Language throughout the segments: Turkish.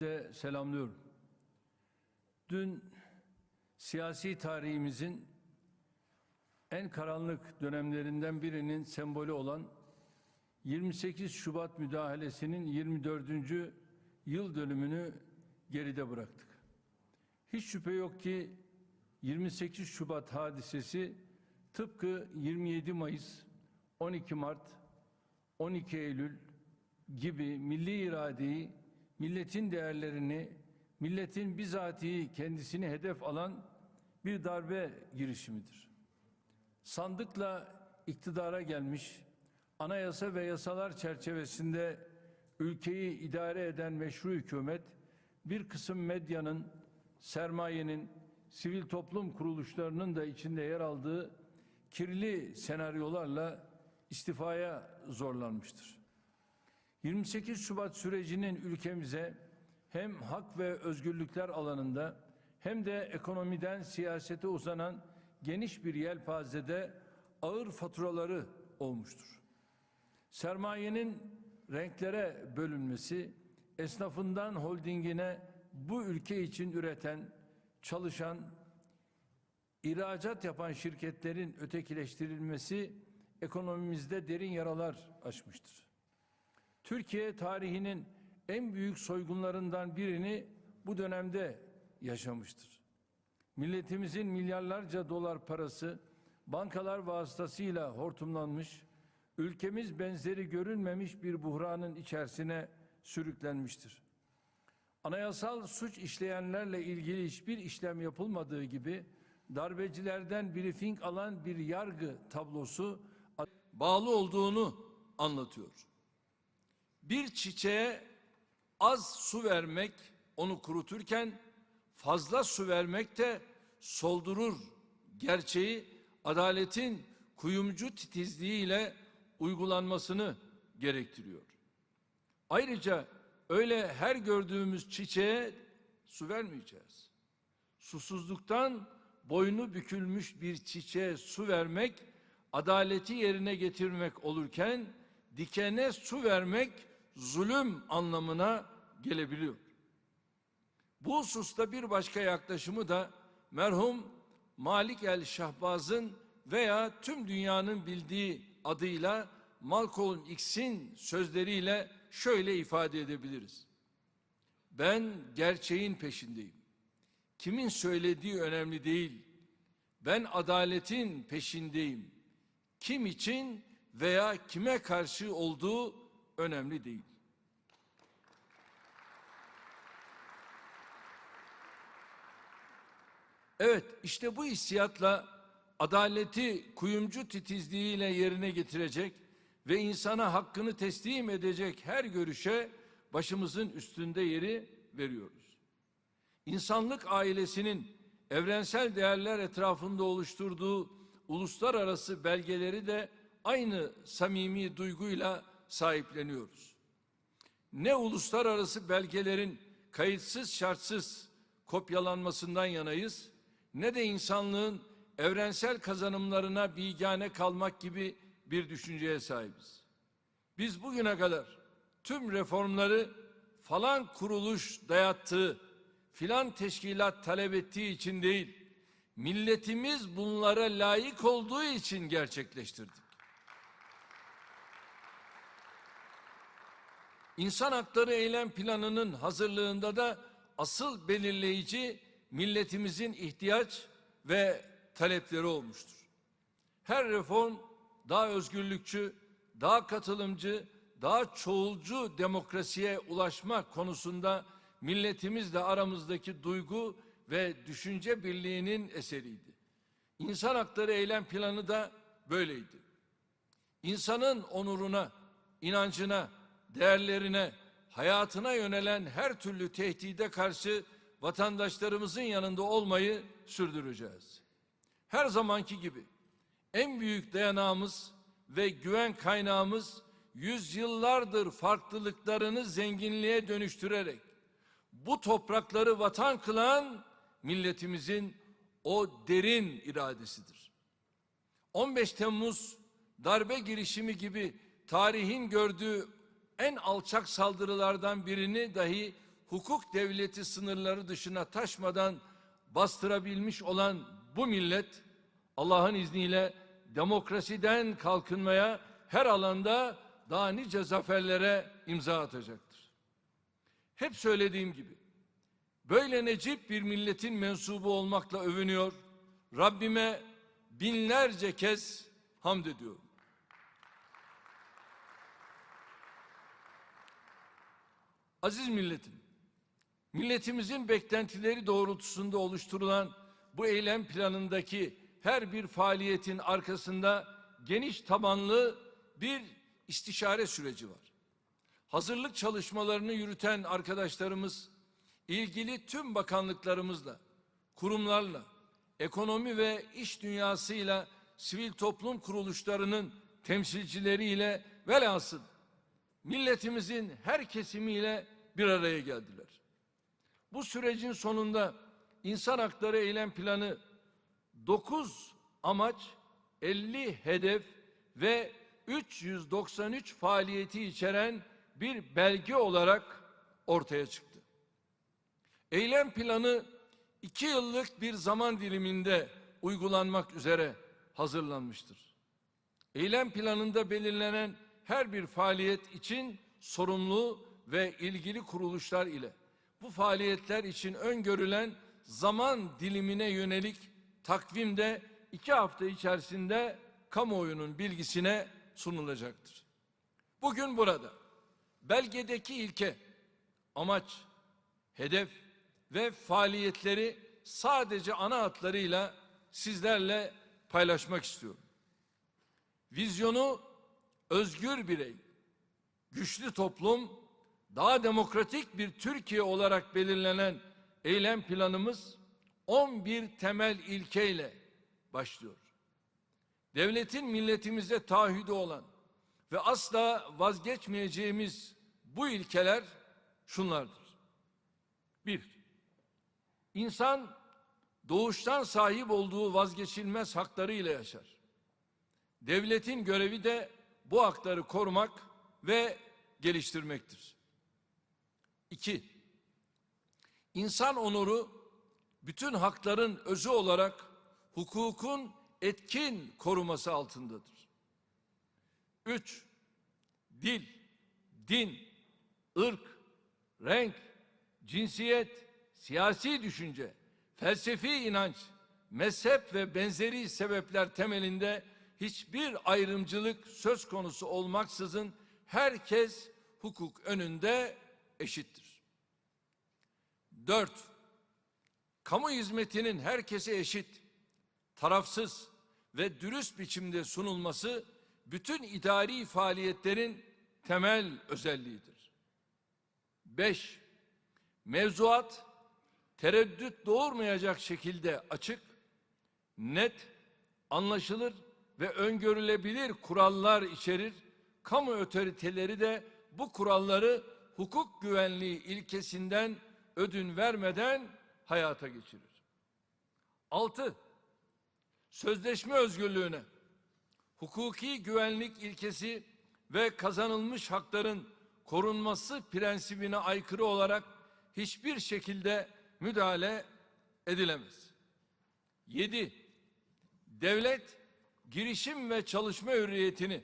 de selamlıyorum. Dün siyasi tarihimizin en karanlık dönemlerinden birinin sembolü olan 28 Şubat müdahalesinin 24. yıl dönümünü geride bıraktık. Hiç şüphe yok ki 28 Şubat hadisesi tıpkı 27 Mayıs, 12 Mart, 12 Eylül gibi milli iradeyi, milletin değerlerini, milletin bizatihi kendisini hedef alan bir darbe girişimidir. Sandıkla iktidara gelmiş, anayasa ve yasalar çerçevesinde ülkeyi idare eden meşru hükümet, bir kısım medyanın, sermayenin, sivil toplum kuruluşlarının da içinde yer aldığı kirli senaryolarla istifaya zorlanmıştır. 28 Şubat sürecinin ülkemize hem hak ve özgürlükler alanında hem de ekonomiden siyasete uzanan geniş bir yelpazede ağır faturaları olmuştur. Sermayenin renklere bölünmesi, esnafından holdingine bu ülke için üreten, çalışan, ihracat yapan şirketlerin ötekileştirilmesi ekonomimizde derin yaralar açmıştır. Türkiye tarihinin en büyük soygunlarından birini bu dönemde yaşamıştır. Milletimizin milyarlarca dolar parası bankalar vasıtasıyla hortumlanmış, ülkemiz benzeri görülmemiş bir buhranın içerisine sürüklenmiştir. Anayasal suç işleyenlerle ilgili hiçbir işlem yapılmadığı gibi darbecilerden briefing alan bir yargı tablosu bağlı olduğunu anlatıyor. Bir çiçeğe az su vermek onu kuruturken fazla su vermek de soldurur gerçeği adaletin kuyumcu titizliğiyle uygulanmasını gerektiriyor. Ayrıca öyle her gördüğümüz çiçeğe su vermeyeceğiz. Susuzluktan boynu bükülmüş bir çiçeğe su vermek adaleti yerine getirmek olurken dikene su vermek zulüm anlamına gelebiliyor. Bu hususta bir başka yaklaşımı da merhum Malik el-Şahbaz'ın veya tüm dünyanın bildiği adıyla Malcolm X'in sözleriyle şöyle ifade edebiliriz. Ben gerçeğin peşindeyim. Kimin söylediği önemli değil. Ben adaletin peşindeyim. Kim için veya kime karşı olduğu önemli değil. Evet, işte bu hissiyatla adaleti kuyumcu titizliğiyle yerine getirecek ve insana hakkını teslim edecek her görüşe başımızın üstünde yeri veriyoruz. İnsanlık ailesinin evrensel değerler etrafında oluşturduğu uluslararası belgeleri de aynı samimi duyguyla sahipleniyoruz. Ne uluslararası belgelerin kayıtsız şartsız kopyalanmasından yanayız, ne de insanlığın evrensel kazanımlarına bigane kalmak gibi bir düşünceye sahibiz. Biz bugüne kadar tüm reformları falan kuruluş dayattığı, filan teşkilat talep ettiği için değil, milletimiz bunlara layık olduğu için gerçekleştirdik. İnsan Hakları Eylem Planı'nın hazırlığında da asıl belirleyici milletimizin ihtiyaç ve talepleri olmuştur. Her reform daha özgürlükçü, daha katılımcı, daha çoğulcu demokrasiye ulaşma konusunda milletimizle aramızdaki duygu ve düşünce birliğinin eseriydi. İnsan Hakları Eylem Planı da böyleydi. İnsanın onuruna, inancına, değerlerine, hayatına yönelen her türlü tehdide karşı vatandaşlarımızın yanında olmayı sürdüreceğiz. Her zamanki gibi en büyük dayanağımız ve güven kaynağımız yüzyıllardır farklılıklarını zenginliğe dönüştürerek bu toprakları vatan kılan milletimizin o derin iradesidir. 15 Temmuz darbe girişimi gibi tarihin gördüğü en alçak saldırılardan birini dahi hukuk devleti sınırları dışına taşmadan bastırabilmiş olan bu millet, Allah'ın izniyle demokrasiden kalkınmaya her alanda daha nice zaferlere imza atacaktır. Hep söylediğim gibi, böyle necip bir milletin mensubu olmakla övünüyor, Rabbime binlerce kez hamd ediyorum. Aziz milletim, milletimizin beklentileri doğrultusunda oluşturulan bu eylem planındaki her bir faaliyetin arkasında geniş tabanlı bir istişare süreci var. Hazırlık çalışmalarını yürüten arkadaşlarımız, ilgili tüm bakanlıklarımızla, kurumlarla, ekonomi ve iş dünyasıyla, sivil toplum kuruluşlarının temsilcileriyle velhasıl milletimizin her kesimiyle bir araya geldiler. Bu sürecin sonunda İnsan Hakları Eylem Planı 9 amaç, 50 hedef ve 393 faaliyeti içeren bir belge olarak ortaya çıktı. Eylem planı 2 yıllık bir zaman diliminde uygulanmak üzere hazırlanmıştır. Eylem planında belirlenen her bir faaliyet için sorumlu ve ilgili kuruluşlar ile bu faaliyetler için öngörülen zaman dilimine yönelik takvimde 2 hafta içerisinde kamuoyunun bilgisine sunulacaktır. Bugün burada belgedeki ilke, amaç, hedef ve faaliyetleri sadece ana hatlarıyla sizlerle paylaşmak istiyorum. Vizyonu özgür birey, güçlü toplum, daha demokratik bir Türkiye olarak belirlenen eylem planımız 11 temel ilkeyle başlıyor. Devletin milletimize taahhüdü olan ve asla vazgeçmeyeceğimiz bu ilkeler şunlardır. 1. İnsan doğuştan sahip olduğu vazgeçilmez haklarıyla yaşar. Devletin görevi de bu hakları korumak ve geliştirmektir. 2. İnsan onuru bütün hakların özü olarak hukukun etkin koruması altındadır. 3. Dil, din, ırk, renk, cinsiyet, siyasi düşünce, felsefi inanç, mezhep ve benzeri sebepler temelinde hiçbir ayrımcılık söz konusu olmaksızın herkes hukuk önünde eşittir. 4. Kamu hizmetinin herkese eşit, tarafsız ve dürüst biçimde sunulması bütün idari faaliyetlerin temel özelliğidir. 5. Mevzuat tereddüt doğurmayacak şekilde açık, net, anlaşılır ve öngörülebilir kurallar içerir. Kamu otoriteleri de bu kuralları hukuk güvenliği ilkesinden ödün vermeden hayata geçirir. 6. Sözleşme özgürlüğüne, hukuki güvenlik ilkesi ve kazanılmış hakların korunması prensibine aykırı olarak hiçbir şekilde müdahale edilemez. 7. Devlet, girişim ve çalışma hürriyetini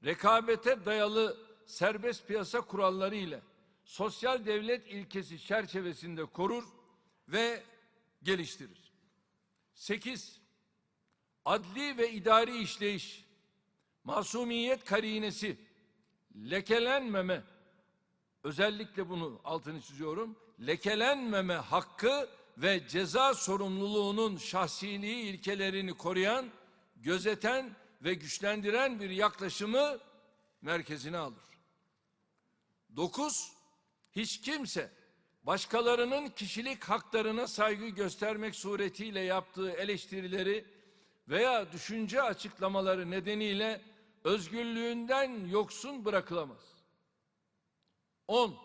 rekabete dayalı serbest piyasa kuralları ile sosyal devlet ilkesi çerçevesinde korur ve geliştirir. 8. Adli ve idari işleyiş, masumiyet karinesi, lekelenmeme, özellikle bunu altını çiziyorum, lekelenmeme hakkı ve ceza sorumluluğunun şahsiliği ilkelerini koruyan, gözeten ve güçlendiren bir yaklaşımı merkezine alır. 9. Hiç kimse başkalarının kişilik haklarına saygı göstermek suretiyle yaptığı eleştirileri veya düşünce açıklamaları nedeniyle özgürlüğünden yoksun bırakılamaz. 10.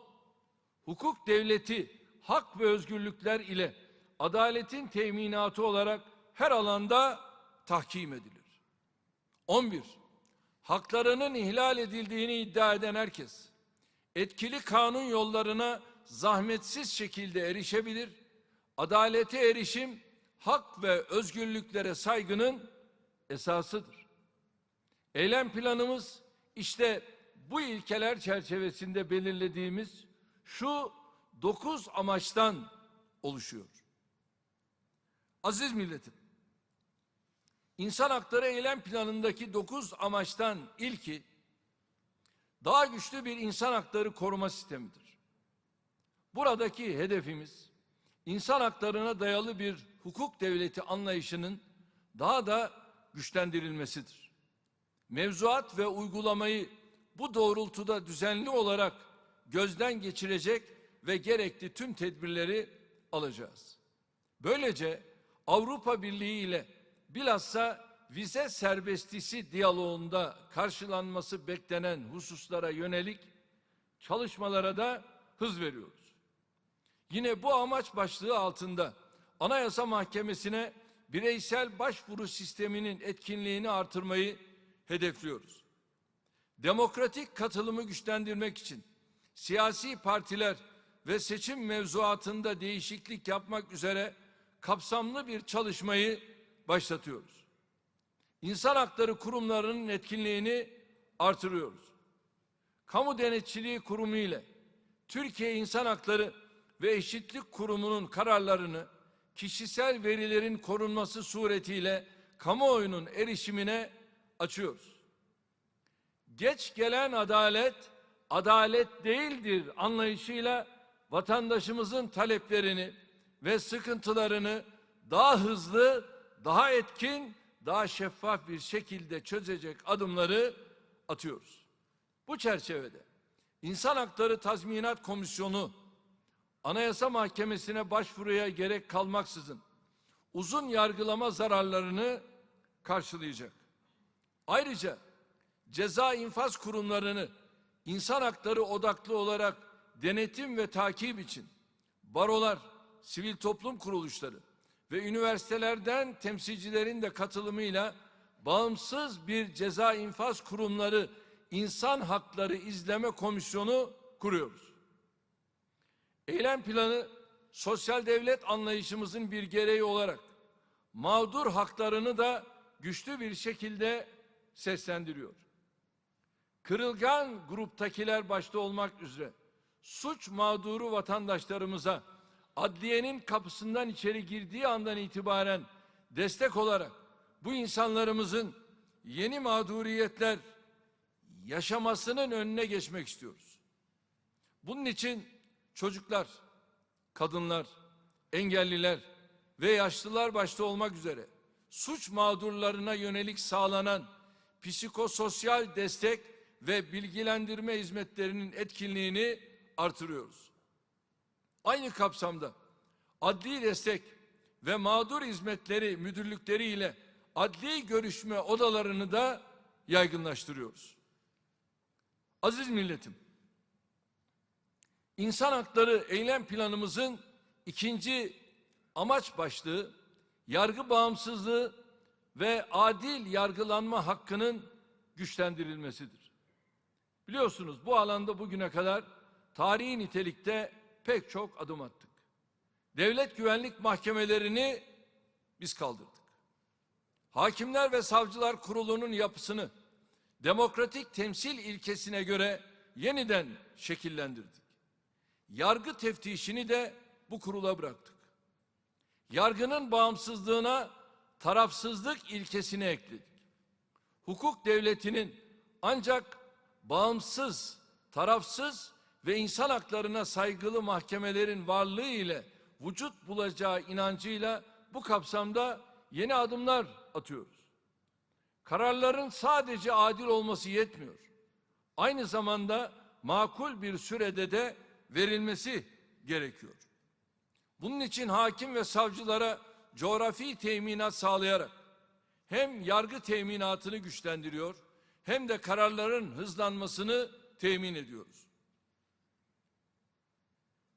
Hukuk devleti hak ve özgürlükler ile adaletin teminatı olarak her alanda tahkim edilir. 11. Haklarının ihlal edildiğini iddia eden herkes, etkili kanun yollarına zahmetsiz şekilde erişebilir, adalete erişim, hak ve özgürlüklere saygının esasıdır. Eylem planımız işte bu ilkeler çerçevesinde belirlediğimiz şu 9 amaçtan oluşuyor. Aziz milletim, İnsan Hakları Eylem Planı'ndaki 9 amaçtan ilki, daha güçlü bir insan hakları koruma sistemidir. Buradaki hedefimiz, insan haklarına dayalı bir hukuk devleti anlayışının daha da güçlendirilmesidir. Mevzuat ve uygulamayı bu doğrultuda düzenli olarak gözden geçirecek ve gerekli tüm tedbirleri alacağız. Böylece Avrupa Birliği ile bilhassa vize serbestisi diyaloğunda karşılanması beklenen hususlara yönelik çalışmalara da hız veriyoruz. Yine bu amaç başlığı altında Anayasa Mahkemesi'ne bireysel başvuru sisteminin etkinliğini artırmayı hedefliyoruz. Demokratik katılımı güçlendirmek için siyasi partiler ve seçim mevzuatında değişiklik yapmak üzere kapsamlı bir çalışmayı başlatıyoruz. İnsan hakları kurumlarının etkinliğini artırıyoruz. Kamu Denetçiliği Kurumu ile Türkiye İnsan Hakları ve Eşitlik Kurumu'nun kararlarını kişisel verilerin korunması suretiyle kamuoyunun erişimine açıyoruz. Geç gelen adalet, adalet değildir anlayışıyla vatandaşımızın taleplerini ve sıkıntılarını daha hızlı, daha etkin, daha şeffaf bir şekilde çözecek adımları atıyoruz. Bu çerçevede İnsan Hakları Tazminat Komisyonu Anayasa Mahkemesi'ne başvuruya gerek kalmaksızın uzun yargılama zararlarını karşılayacak. Ayrıca ceza infaz kurumlarını insan hakları odaklı olarak denetim ve takip için barolar, sivil toplum kuruluşları ve üniversitelerden temsilcilerin de katılımıyla bağımsız bir ceza infaz kurumları insan hakları izleme komisyonu kuruyoruz. Eylem planı sosyal devlet anlayışımızın bir gereği olarak mağdur haklarını da güçlü bir şekilde seslendiriyor. Kırılgan gruptakiler başta olmak üzere suç mağduru vatandaşlarımıza adliyenin kapısından içeri girdiği andan itibaren destek olarak bu insanlarımızın yeni mağduriyetler yaşamasının önüne geçmek istiyoruz. Bunun için çocuklar, kadınlar, engelliler ve yaşlılar başta olmak üzere suç mağdurlarına yönelik sağlanan psikososyal destek ve bilgilendirme hizmetlerinin etkinliğini artırıyoruz. Aynı kapsamda adli destek ve mağdur hizmetleri müdürlükleri ile adli görüşme odalarını da yaygınlaştırıyoruz. Aziz milletim, İnsan Hakları Eylem Planımızın ikinci amaç başlığı yargı bağımsızlığı ve adil yargılanma hakkının güçlendirilmesidir. Biliyorsunuz bu alanda bugüne kadar tarihi nitelikte pek çok adım attık. Devlet güvenlik mahkemelerini biz kaldırdık. Hakimler ve Savcılar Kurulu'nun yapısını demokratik temsil ilkesine göre yeniden şekillendirdik. Yargı teftişini de bu kurula bıraktık. Yargının bağımsızlığına tarafsızlık ilkesini ekledik. Hukuk devletinin ancak bağımsız, tarafsız ve insan haklarına saygılı mahkemelerin varlığı ile vücut bulacağı inancıyla bu kapsamda yeni adımlar atıyoruz. Kararların sadece adil olması yetmiyor. Aynı zamanda makul bir sürede de verilmesi gerekiyor. Bunun için hakim ve savcılara coğrafi teminat sağlayarak hem yargı teminatını güçlendiriyor hem de kararların hızlanmasını temin ediyoruz.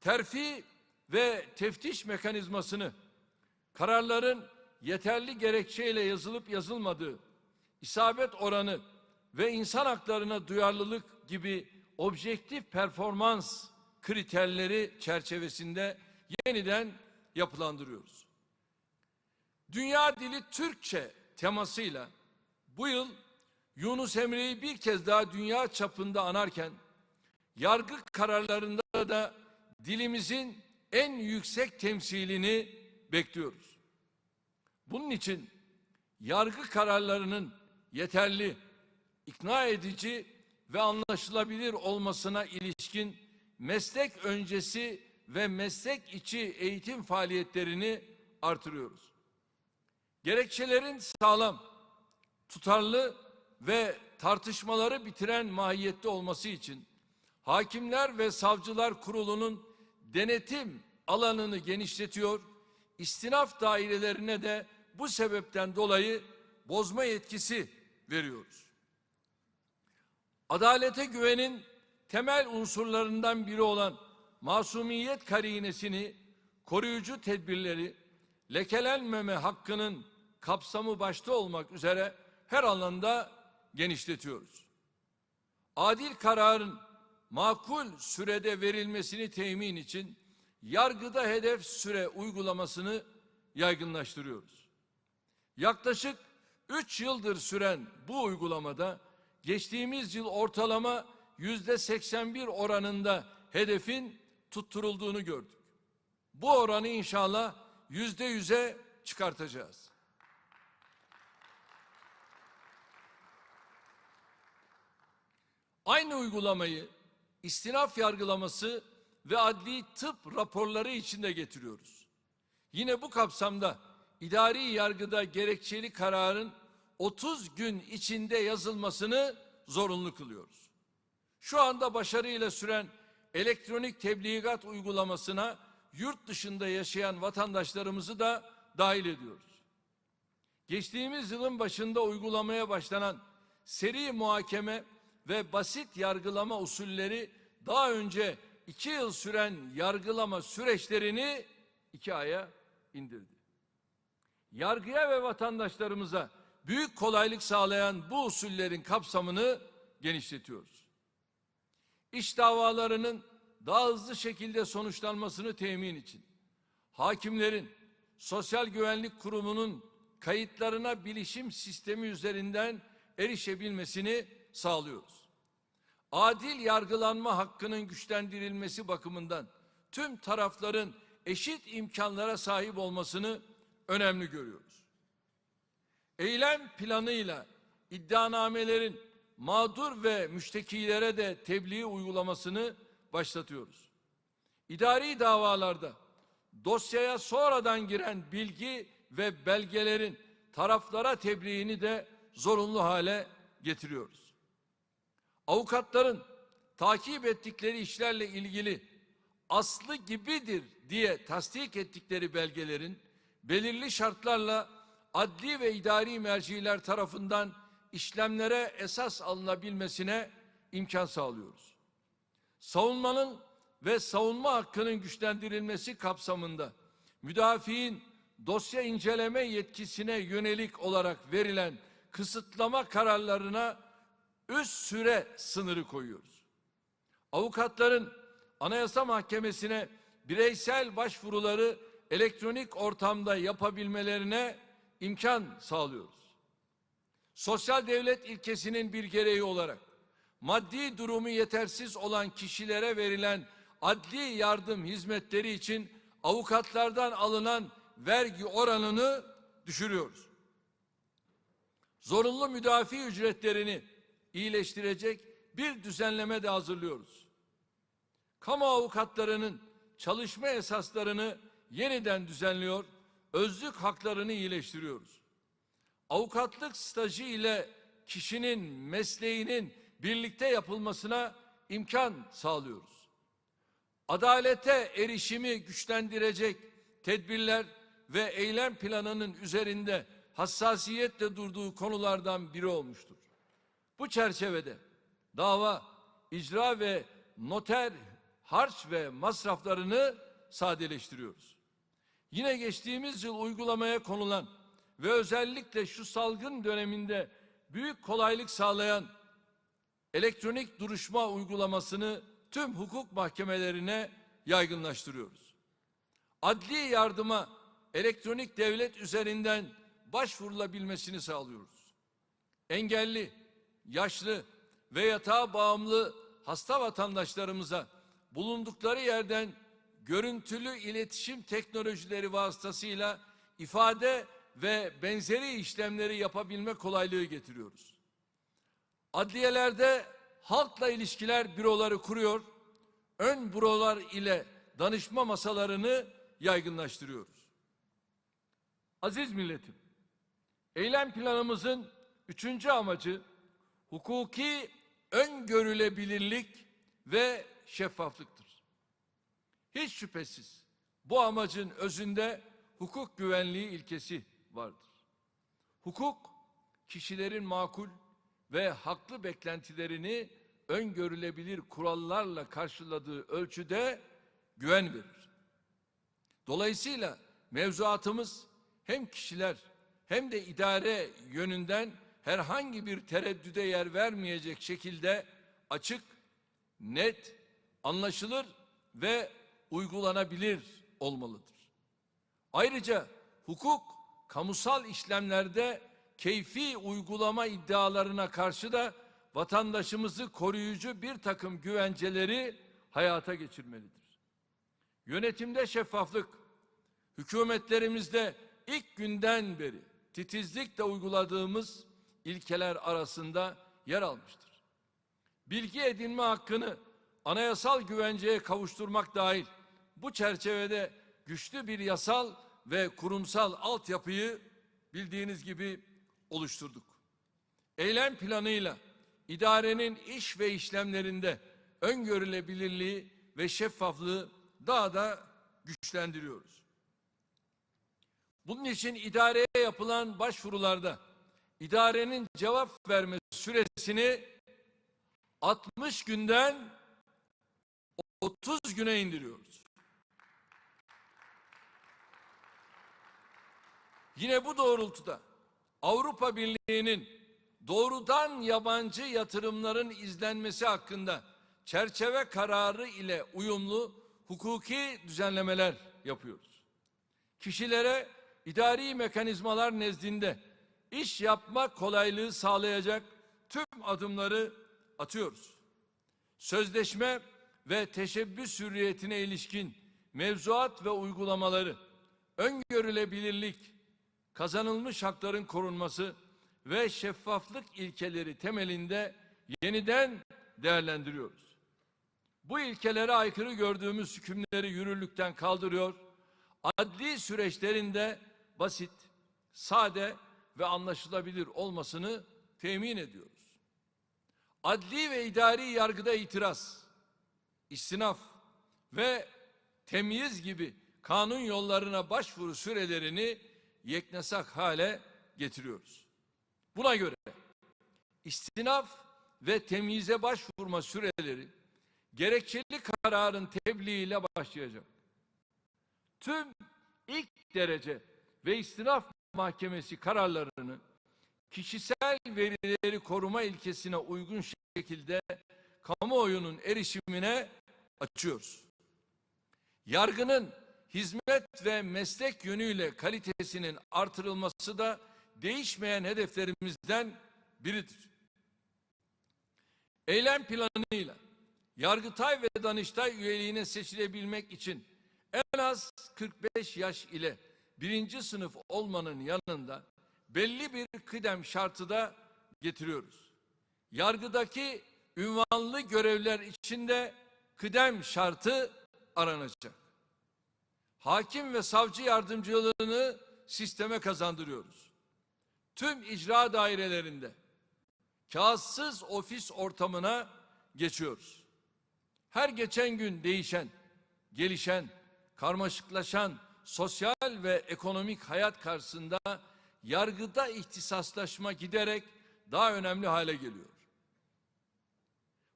Terfi ve teftiş mekanizmasını kararların yeterli gerekçeyle yazılıp yazılmadığı, isabet oranı ve insan haklarına duyarlılık gibi objektif performans kriterleri çerçevesinde yeniden yapılandırıyoruz. Dünya Dili Türkçe temasıyla bu yıl Yunus Emre'yi bir kez daha dünya çapında anarken, yargı kararlarında da dilimizin en yüksek temsilini bekliyoruz. Bunun için yargı kararlarının yeterli, ikna edici ve anlaşılabilir olmasına ilişkin meslek öncesi ve meslek içi eğitim faaliyetlerini artırıyoruz. Gerekçelerin sağlam, tutarlı ve tartışmaları bitiren mahiyette olması için Hakimler ve Savcılar Kurulu'nun denetim alanını genişletiyor, istinaf dairelerine de bu sebepten dolayı bozma yetkisi veriyoruz. Adalete güvenin temel unsurlarından biri olan masumiyet karinesini, koruyucu tedbirleri, lekelenmeme hakkının kapsamı başta olmak üzere her alanda genişletiyoruz. Adil kararın makul sürede verilmesini temin için yargıda hedef süre uygulamasını yaygınlaştırıyoruz. Yaklaşık 3 yıldır süren bu uygulamada geçtiğimiz yıl ortalama %81 oranında hedefin tutturulduğunu gördük. Bu oranı inşallah %100'e çıkartacağız. Aynı uygulamayı istinaf yargılaması ve adli tıp raporları için de getiriyoruz. Yine bu kapsamda idari yargıda gerekçeli kararın 30 gün içinde yazılmasını zorunlu kılıyoruz. Şu anda başarıyla süren elektronik tebligat uygulamasına yurt dışında yaşayan vatandaşlarımızı da dahil ediyoruz. Geçtiğimiz yılın başında uygulamaya başlanan seri muhakeme ve basit yargılama usulleri daha önce 2 yıl süren yargılama süreçlerini 2 aya indirdi. Yargıya ve vatandaşlarımıza büyük kolaylık sağlayan bu usullerin kapsamını genişletiyoruz. İş davalarının daha hızlı şekilde sonuçlanmasını temin için hakimlerin Sosyal Güvenlik Kurumu'nun kayıtlarına bilişim sistemi üzerinden erişebilmesini sağlıyoruz. Adil yargılanma hakkının güçlendirilmesi bakımından tüm tarafların eşit imkanlara sahip olmasını önemli görüyoruz. Eylem planıyla iddianamelerin mağdur ve müştekilere de tebliğ uygulamasını başlatıyoruz. İdari davalarda dosyaya sonradan giren bilgi ve belgelerin taraflara tebliğini de zorunlu hale getiriyoruz. Avukatların takip ettikleri işlerle ilgili aslı gibidir diye tasdik ettikleri belgelerin belirli şartlarla adli ve idari merciler tarafından işlemlere esas alınabilmesine imkan sağlıyoruz. Savunmanın ve savunma hakkının güçlendirilmesi kapsamında müdafiğin dosya inceleme yetkisine yönelik olarak verilen kısıtlama kararlarına üst süre sınırı koyuyoruz. Avukatların Anayasa Mahkemesi'ne bireysel başvuruları elektronik ortamda yapabilmelerine imkan sağlıyoruz. Sosyal devlet ilkesinin bir gereği olarak maddi durumu yetersiz olan kişilere verilen adli yardım hizmetleri için avukatlardan alınan vergi oranını düşürüyoruz. Zorunlu müdafi ücretlerini iyileştirecek bir düzenleme de hazırlıyoruz. Kamu avukatlarının çalışma esaslarını yeniden düzenliyor, özlük haklarını iyileştiriyoruz. Avukatlık stajı ile kişinin mesleğinin birlikte yapılmasına imkan sağlıyoruz. Adalete erişimi güçlendirecek tedbirler ve eylem planının üzerinde hassasiyetle durduğu konulardan biri olmuştur. Bu çerçevede dava, icra ve noter harç ve masraflarını sadeleştiriyoruz. Yine geçtiğimiz yıl uygulamaya konulan ve özellikle şu salgın döneminde büyük kolaylık sağlayan elektronik duruşma uygulamasını tüm hukuk mahkemelerine yaygınlaştırıyoruz. Adli yardıma elektronik devlet üzerinden başvurulabilmesini sağlıyoruz. Engelli, yaşlı ve yatağa bağımlı hasta vatandaşlarımıza bulundukları yerden görüntülü iletişim teknolojileri vasıtasıyla ifade ve benzeri işlemleri yapabilme kolaylığı getiriyoruz. Adliyelerde halkla ilişkiler büroları kuruyor, ön bürolar ile danışma masalarını yaygınlaştırıyoruz. Aziz milletim, eylem planımızın 3. amacı hukuki öngörülebilirlik ve şeffaflıktır. Hiç şüphesiz bu amacın özünde hukuk güvenliği ilkesi vardır. Hukuk, kişilerin makul ve haklı beklentilerini öngörülebilir kurallarla karşıladığı ölçüde güven verir. Dolayısıyla mevzuatımız hem kişiler hem de idare yönünden herhangi bir tereddüde yer vermeyecek şekilde açık, net, anlaşılır ve uygulanabilir olmalıdır. Ayrıca hukuk, kamusal işlemlerde keyfi uygulama iddialarına karşı da vatandaşımızı koruyucu bir takım güvenceleri hayata geçirmelidir. Yönetimde şeffaflık, hükümetlerimizde ilk günden beri titizlikle uyguladığımız ilkeler arasında yer almıştır. Bilgi edinme hakkını anayasal güvenceye kavuşturmak dahil bu çerçevede güçlü bir yasal ve kurumsal altyapıyı bildiğiniz gibi oluşturduk. Eylem planıyla idarenin iş ve işlemlerinde öngörülebilirliği ve şeffaflığı daha da güçlendiriyoruz. Bunun için idareye yapılan başvurularda idarenin cevap verme süresini 60 günden 30 güne indiriyoruz. Yine bu doğrultuda Avrupa Birliği'nin doğrudan yabancı yatırımların izlenmesi hakkında çerçeve kararı ile uyumlu hukuki düzenlemeler yapıyoruz. Kişilere idari mekanizmalar nezdinde iş yapma kolaylığı sağlayacak tüm adımları atıyoruz. Sözleşme ve teşebbüs hürriyetine ilişkin mevzuat ve uygulamaları, öngörülebilirlik, kazanılmış hakların korunması ve şeffaflık ilkeleri temelinde yeniden değerlendiriyoruz. Bu ilkelere aykırı gördüğümüz hükümleri yürürlükten kaldırıyor, adli süreçlerinde basit, sade ve anlaşılabilir olmasını temin ediyoruz. Adli ve idari yargıda itiraz, istinaf ve temyiz gibi kanun yollarına başvuru sürelerini yeknesak hale getiriyoruz. Buna göre istinaf ve temyize başvurma süreleri gerekçeli kararın tebliğiyle başlayacak. Tüm ilk derece ve istinaf mahkemesi kararlarını kişisel verileri koruma ilkesine uygun şekilde kamuoyunun erişimine açıyoruz. Yargının hizmet ve meslek yönüyle kalitesinin artırılması da değişmeyen hedeflerimizden biridir. Eylem planıyla Yargıtay ve Danıştay üyeliğine seçilebilmek için en az 45 yaş ile 1. sınıf olmanın yanında belli bir kıdem şartı da getiriyoruz. Yargıdaki ünvanlı görevler için de kıdem şartı aranacak. Hakim ve savcı yardımcılığını sisteme kazandırıyoruz. Tüm icra dairelerinde kağıtsız ofis ortamına geçiyoruz. Her geçen gün değişen, gelişen, karmaşıklaşan sosyal ve ekonomik hayat karşısında yargıda ihtisaslaşma giderek daha önemli hale geliyor.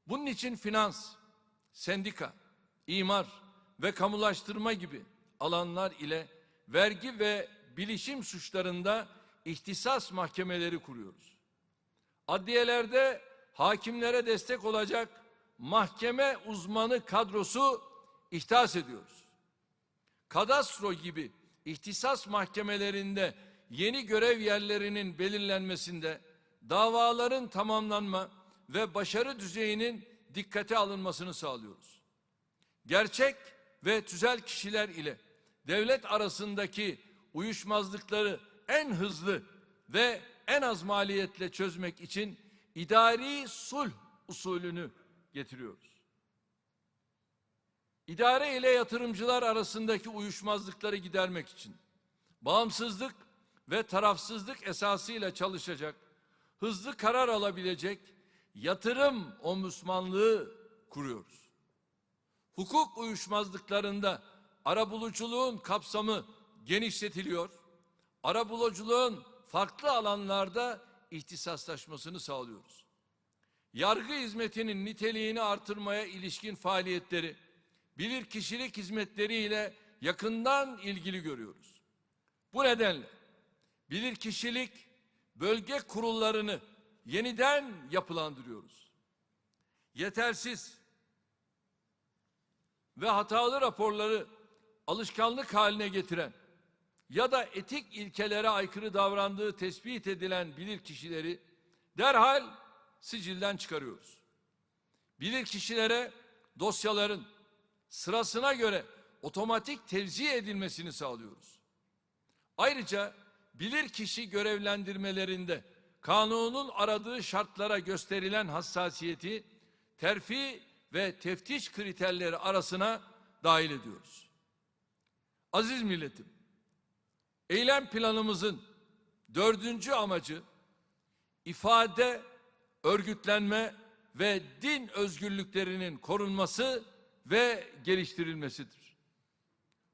Bunun için finans, sendika, imar ve kamulaştırma gibi alanlar ile vergi ve bilişim suçlarında ihtisas mahkemeleri kuruyoruz. Adliyelerde hakimlere destek olacak mahkeme uzmanı kadrosu ihdas ediyoruz. Kadastro gibi ihtisas mahkemelerinde yeni görev yerlerinin belirlenmesinde davaların tamamlanma ve başarı düzeyinin dikkate alınmasını sağlıyoruz. Gerçek ve tüzel kişiler ile devlet arasındaki uyuşmazlıkları en hızlı ve en az maliyetle çözmek için idari sulh usulünü getiriyoruz. İdare ile yatırımcılar arasındaki uyuşmazlıkları gidermek için bağımsızlık ve tarafsızlık esasıyla çalışacak, hızlı karar alabilecek yatırım ombudsmanlığı kuruyoruz. Hukuk uyuşmazlıklarında arabuluculuğun kapsamı genişletiliyor, arabuluculuğun farklı alanlarda ihtisaslaşmasını sağlıyoruz. Yargı hizmetinin niteliğini artırmaya ilişkin faaliyetleri, bilirkişilik hizmetleriyle yakından ilgili görüyoruz. Bu nedenle bilirkişilik bölge kurullarını yeniden yapılandırıyoruz. Yetersiz ve hatalı raporları alışkanlık haline getiren ya da etik ilkelere aykırı davrandığı tespit edilen bilirkişileri derhal sicilden çıkarıyoruz. Bilirkişilere dosyaların sırasına göre otomatik tevzi edilmesini sağlıyoruz. Ayrıca bilirkişi görevlendirmelerinde kanunun aradığı şartlara gösterilen hassasiyeti terfi ve teftiş kriterleri arasına dahil ediyoruz. Aziz milletim, eylem planımızın 4. amacı ifade, örgütlenme ve din özgürlüklerinin korunması ve geliştirilmesidir.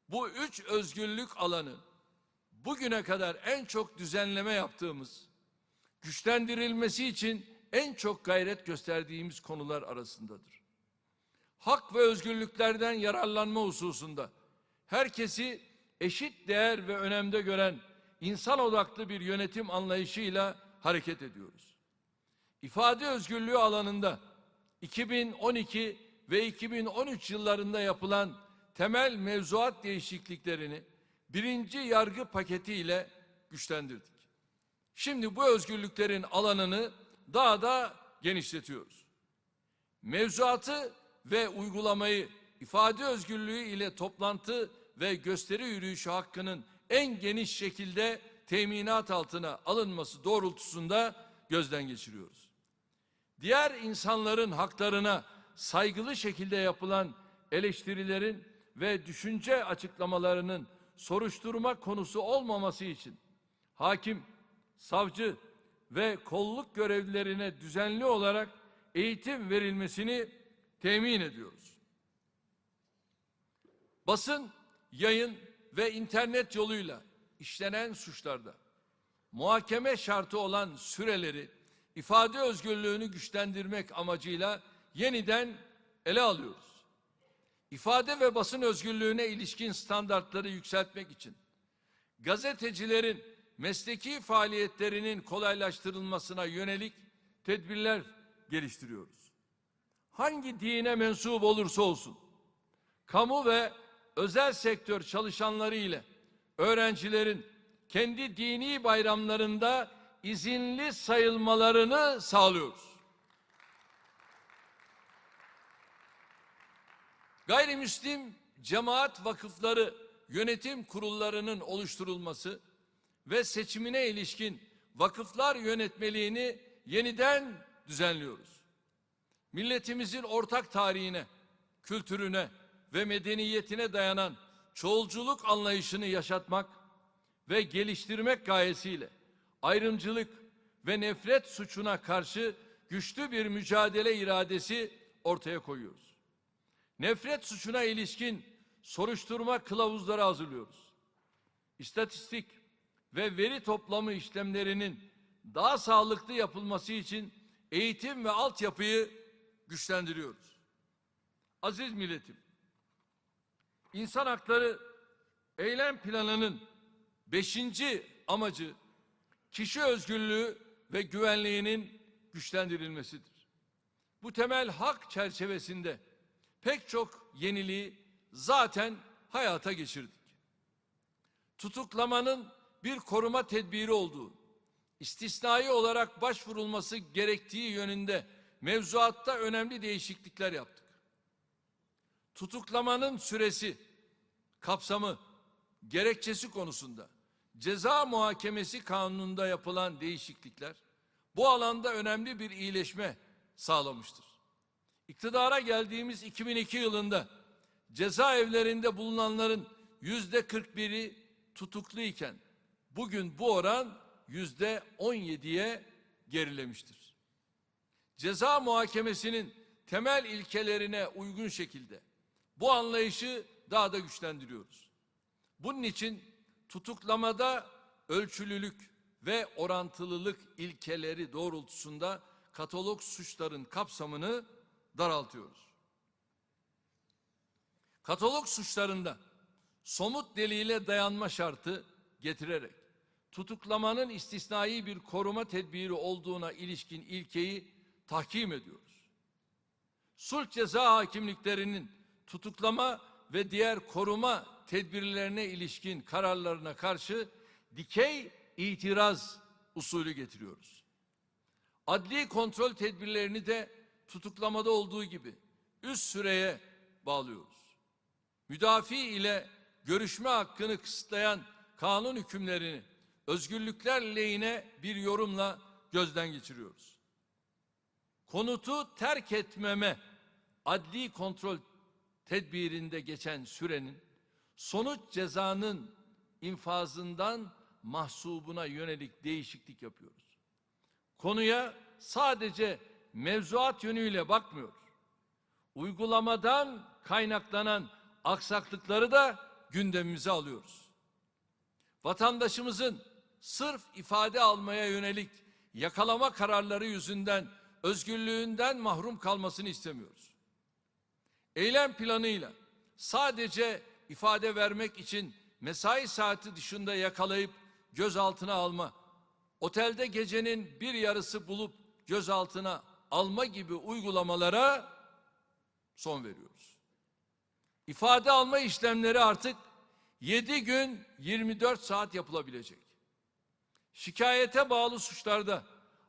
Bu 3 özgürlük alanı bugüne kadar en çok düzenleme yaptığımız, güçlendirilmesi için en çok gayret gösterdiğimiz konular arasındadır. Hak ve özgürlüklerden yararlanma hususunda herkesi eşit değer ve önemde gören insan odaklı bir yönetim anlayışıyla hareket ediyoruz. İfade özgürlüğü alanında 2012 ve 2013 yıllarında yapılan temel mevzuat değişikliklerini 1. yargı paketi ile güçlendirdik. Şimdi bu özgürlüklerin alanını daha da genişletiyoruz. Mevzuatı ve uygulamayı ifade özgürlüğü ile toplantı ve gösteri yürüyüşü hakkının en geniş şekilde teminat altına alınması doğrultusunda gözden geçiriyoruz. Diğer insanların haklarına saygılı şekilde yapılan eleştirilerin ve düşünce açıklamalarının soruşturma konusu olmaması için hakim, savcı ve kolluk görevlilerine düzenli olarak eğitim verilmesini temin ediyoruz. Basın, yayın ve internet yoluyla işlenen suçlarda muhakeme şartı olan süreleri ifade özgürlüğünü güçlendirmek amacıyla yeniden ele alıyoruz. İfade ve basın özgürlüğüne ilişkin standartları yükseltmek için gazetecilerin mesleki faaliyetlerinin kolaylaştırılmasına yönelik tedbirler geliştiriyoruz. Hangi dine mensup olursa olsun, kamu ve özel sektör çalışanları ile öğrencilerin kendi dini bayramlarında izinli sayılmalarını sağlıyoruz. Gayrimüslim cemaat vakıfları yönetim kurullarının oluşturulması ve seçimine ilişkin vakıflar yönetmeliğini yeniden düzenliyoruz. Milletimizin ortak tarihine, kültürüne ve medeniyetine dayanan çoğulculuk anlayışını yaşatmak ve geliştirmek gayesiyle ayrımcılık ve nefret suçuna karşı güçlü bir mücadele iradesi ortaya koyuyoruz. Nefret suçuna ilişkin soruşturma kılavuzları hazırlıyoruz. İstatistik ve veri toplamı işlemlerinin daha sağlıklı yapılması için eğitim ve altyapıyı güçlendiriyoruz. Aziz milletim, İnsan Hakları Eylem Planı'nın 5. amacı kişi özgürlüğü ve güvenliğinin güçlendirilmesidir. Bu temel hak çerçevesinde pek çok yeniliği zaten hayata geçirdik. Tutuklamanın bir koruma tedbiri olduğu, istisnai olarak başvurulması gerektiği yönünde mevzuatta önemli değişiklikler yaptık. Tutuklamanın süresi, kapsamı, gerekçesi konusunda ceza muhakemesi kanununda yapılan değişiklikler bu alanda önemli bir iyileşme sağlamıştır. İktidara geldiğimiz 2002 yılında cezaevlerinde bulunanların %41'i tutuklu iken bugün bu oran %17'ye gerilemiştir. Ceza muhakemesinin temel ilkelerine uygun şekilde bu anlayışı daha da güçlendiriyoruz. Bunun için tutuklamada ölçülülük ve orantılılık ilkeleri doğrultusunda katalog suçların kapsamını daraltıyoruz. Katalog suçlarında somut delile dayanma şartı getirerek tutuklamanın istisnai bir koruma tedbiri olduğuna ilişkin ilkeyi tahkim ediyoruz. Sulh ceza hakimliklerinin tutuklama ve diğer koruma tedbirlerine ilişkin kararlarına karşı dikey itiraz usulü getiriyoruz. Adli kontrol tedbirlerini de tutuklamada olduğu gibi üst süreye bağlıyoruz. Müdafi ile görüşme hakkını kısıtlayan kanun hükümlerini özgürlükler lehine bir yorumla gözden geçiriyoruz. Konutu terk etmeme adli kontrol tedbirinde geçen sürenin sonuç cezanın infazından mahsubuna yönelik değişiklik yapıyoruz. Konuya sadece mevzuat yönüyle bakmıyor. Uygulamadan kaynaklanan aksaklıkları da gündemimize alıyoruz. Vatandaşımızın sırf ifade almaya yönelik yakalama kararları yüzünden özgürlüğünden mahrum kalmasını istemiyoruz. Eylem planıyla sadece ifade vermek için mesai saati dışında yakalayıp gözaltına alma, otelde gecenin bir yarısı bulup gözaltına alma gibi uygulamalara son veriyoruz. İfade alma işlemleri artık 7 gün 24 saat yapılabilecek. Şikayete bağlı suçlarda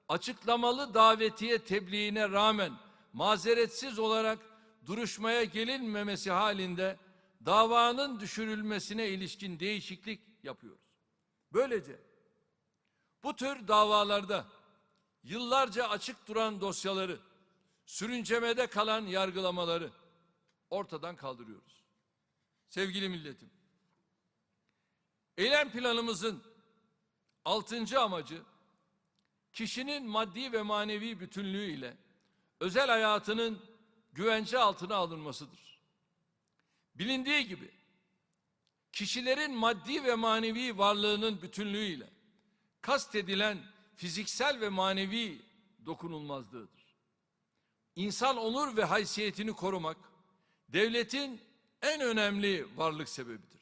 açıklamalı davetiye tebliğine rağmen mazeretsiz olarak duruşmaya gelinmemesi halinde davanın düşürülmesine ilişkin değişiklik yapıyoruz. Böylece bu tür davalarda yıllarca açık duran dosyaları, sürüncemede kalan yargılamaları ortadan kaldırıyoruz. Sevgili milletim, eylem planımızın 6. amacı kişinin maddi ve manevi bütünlüğü ile özel hayatının güvence altına alınmasıdır. Bilindiği gibi kişilerin maddi ve manevi varlığının bütünlüğüyle kastedilen fiziksel ve manevi dokunulmazlığıdır. İnsan onur ve haysiyetini korumak devletin en önemli varlık sebebidir.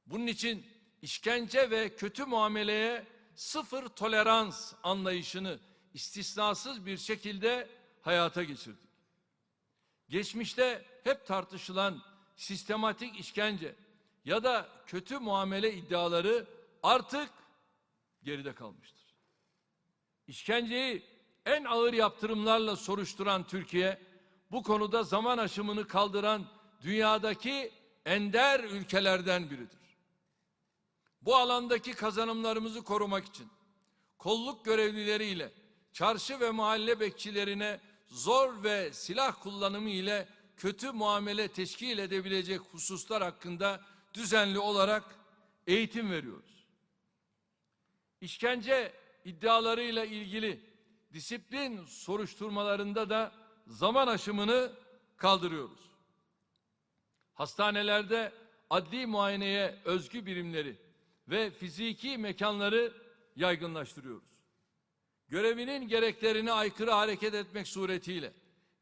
Bunun için işkence ve kötü muameleye sıfır tolerans anlayışını istisnasız bir şekilde hayata geçirdik. Geçmişte hep tartışılan sistematik işkence ya da kötü muamele iddiaları artık geride kalmıştır. İşkenceyi en ağır yaptırımlarla soruşturan Türkiye, bu konuda zaman aşımını kaldıran dünyadaki ender ülkelerden biridir. Bu alandaki kazanımlarımızı korumak için kolluk görevlileriyle çarşı ve mahalle bekçilerine zor ve silah kullanımı ile kötü muamele teşkil edebilecek hususlar hakkında düzenli olarak eğitim veriyoruz. İşkence iddialarıyla ilgili disiplin soruşturmalarında da zaman aşımını kaldırıyoruz. Hastanelerde adli muayeneye özgü birimleri ve fiziki mekanları yaygınlaştırıyoruz. Görevinin gereklerine aykırı hareket etmek suretiyle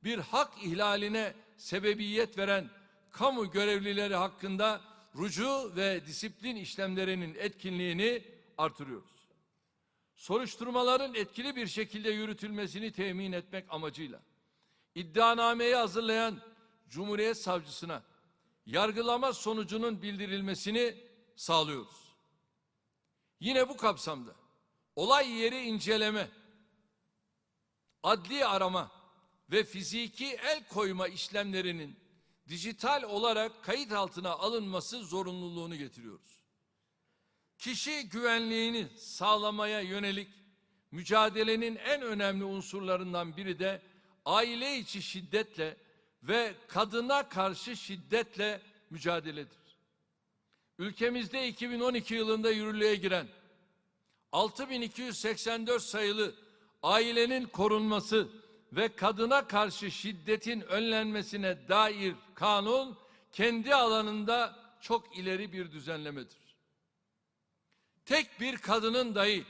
bir hak ihlaline sebebiyet veren kamu görevlileri hakkında rucu ve disiplin işlemlerinin etkinliğini artırıyoruz. Soruşturmaların etkili bir şekilde yürütülmesini temin etmek amacıyla iddianameyi hazırlayan Cumhuriyet Savcısına yargılama sonucunun bildirilmesini sağlıyoruz. Yine bu kapsamda olay yeri inceleme, adli arama ve fiziki el koyma işlemlerinin dijital olarak kayıt altına alınması zorunluluğunu getiriyoruz. Kişi güvenliğini sağlamaya yönelik mücadelenin en önemli unsurlarından biri de aile içi şiddetle ve kadına karşı şiddetle mücadeledir. Ülkemizde 2012 yılında yürürlüğe giren 6284 sayılı ailenin korunması ve kadına karşı şiddetin önlenmesine dair kanun kendi alanında çok ileri bir düzenlemedir. Tek bir kadının dahi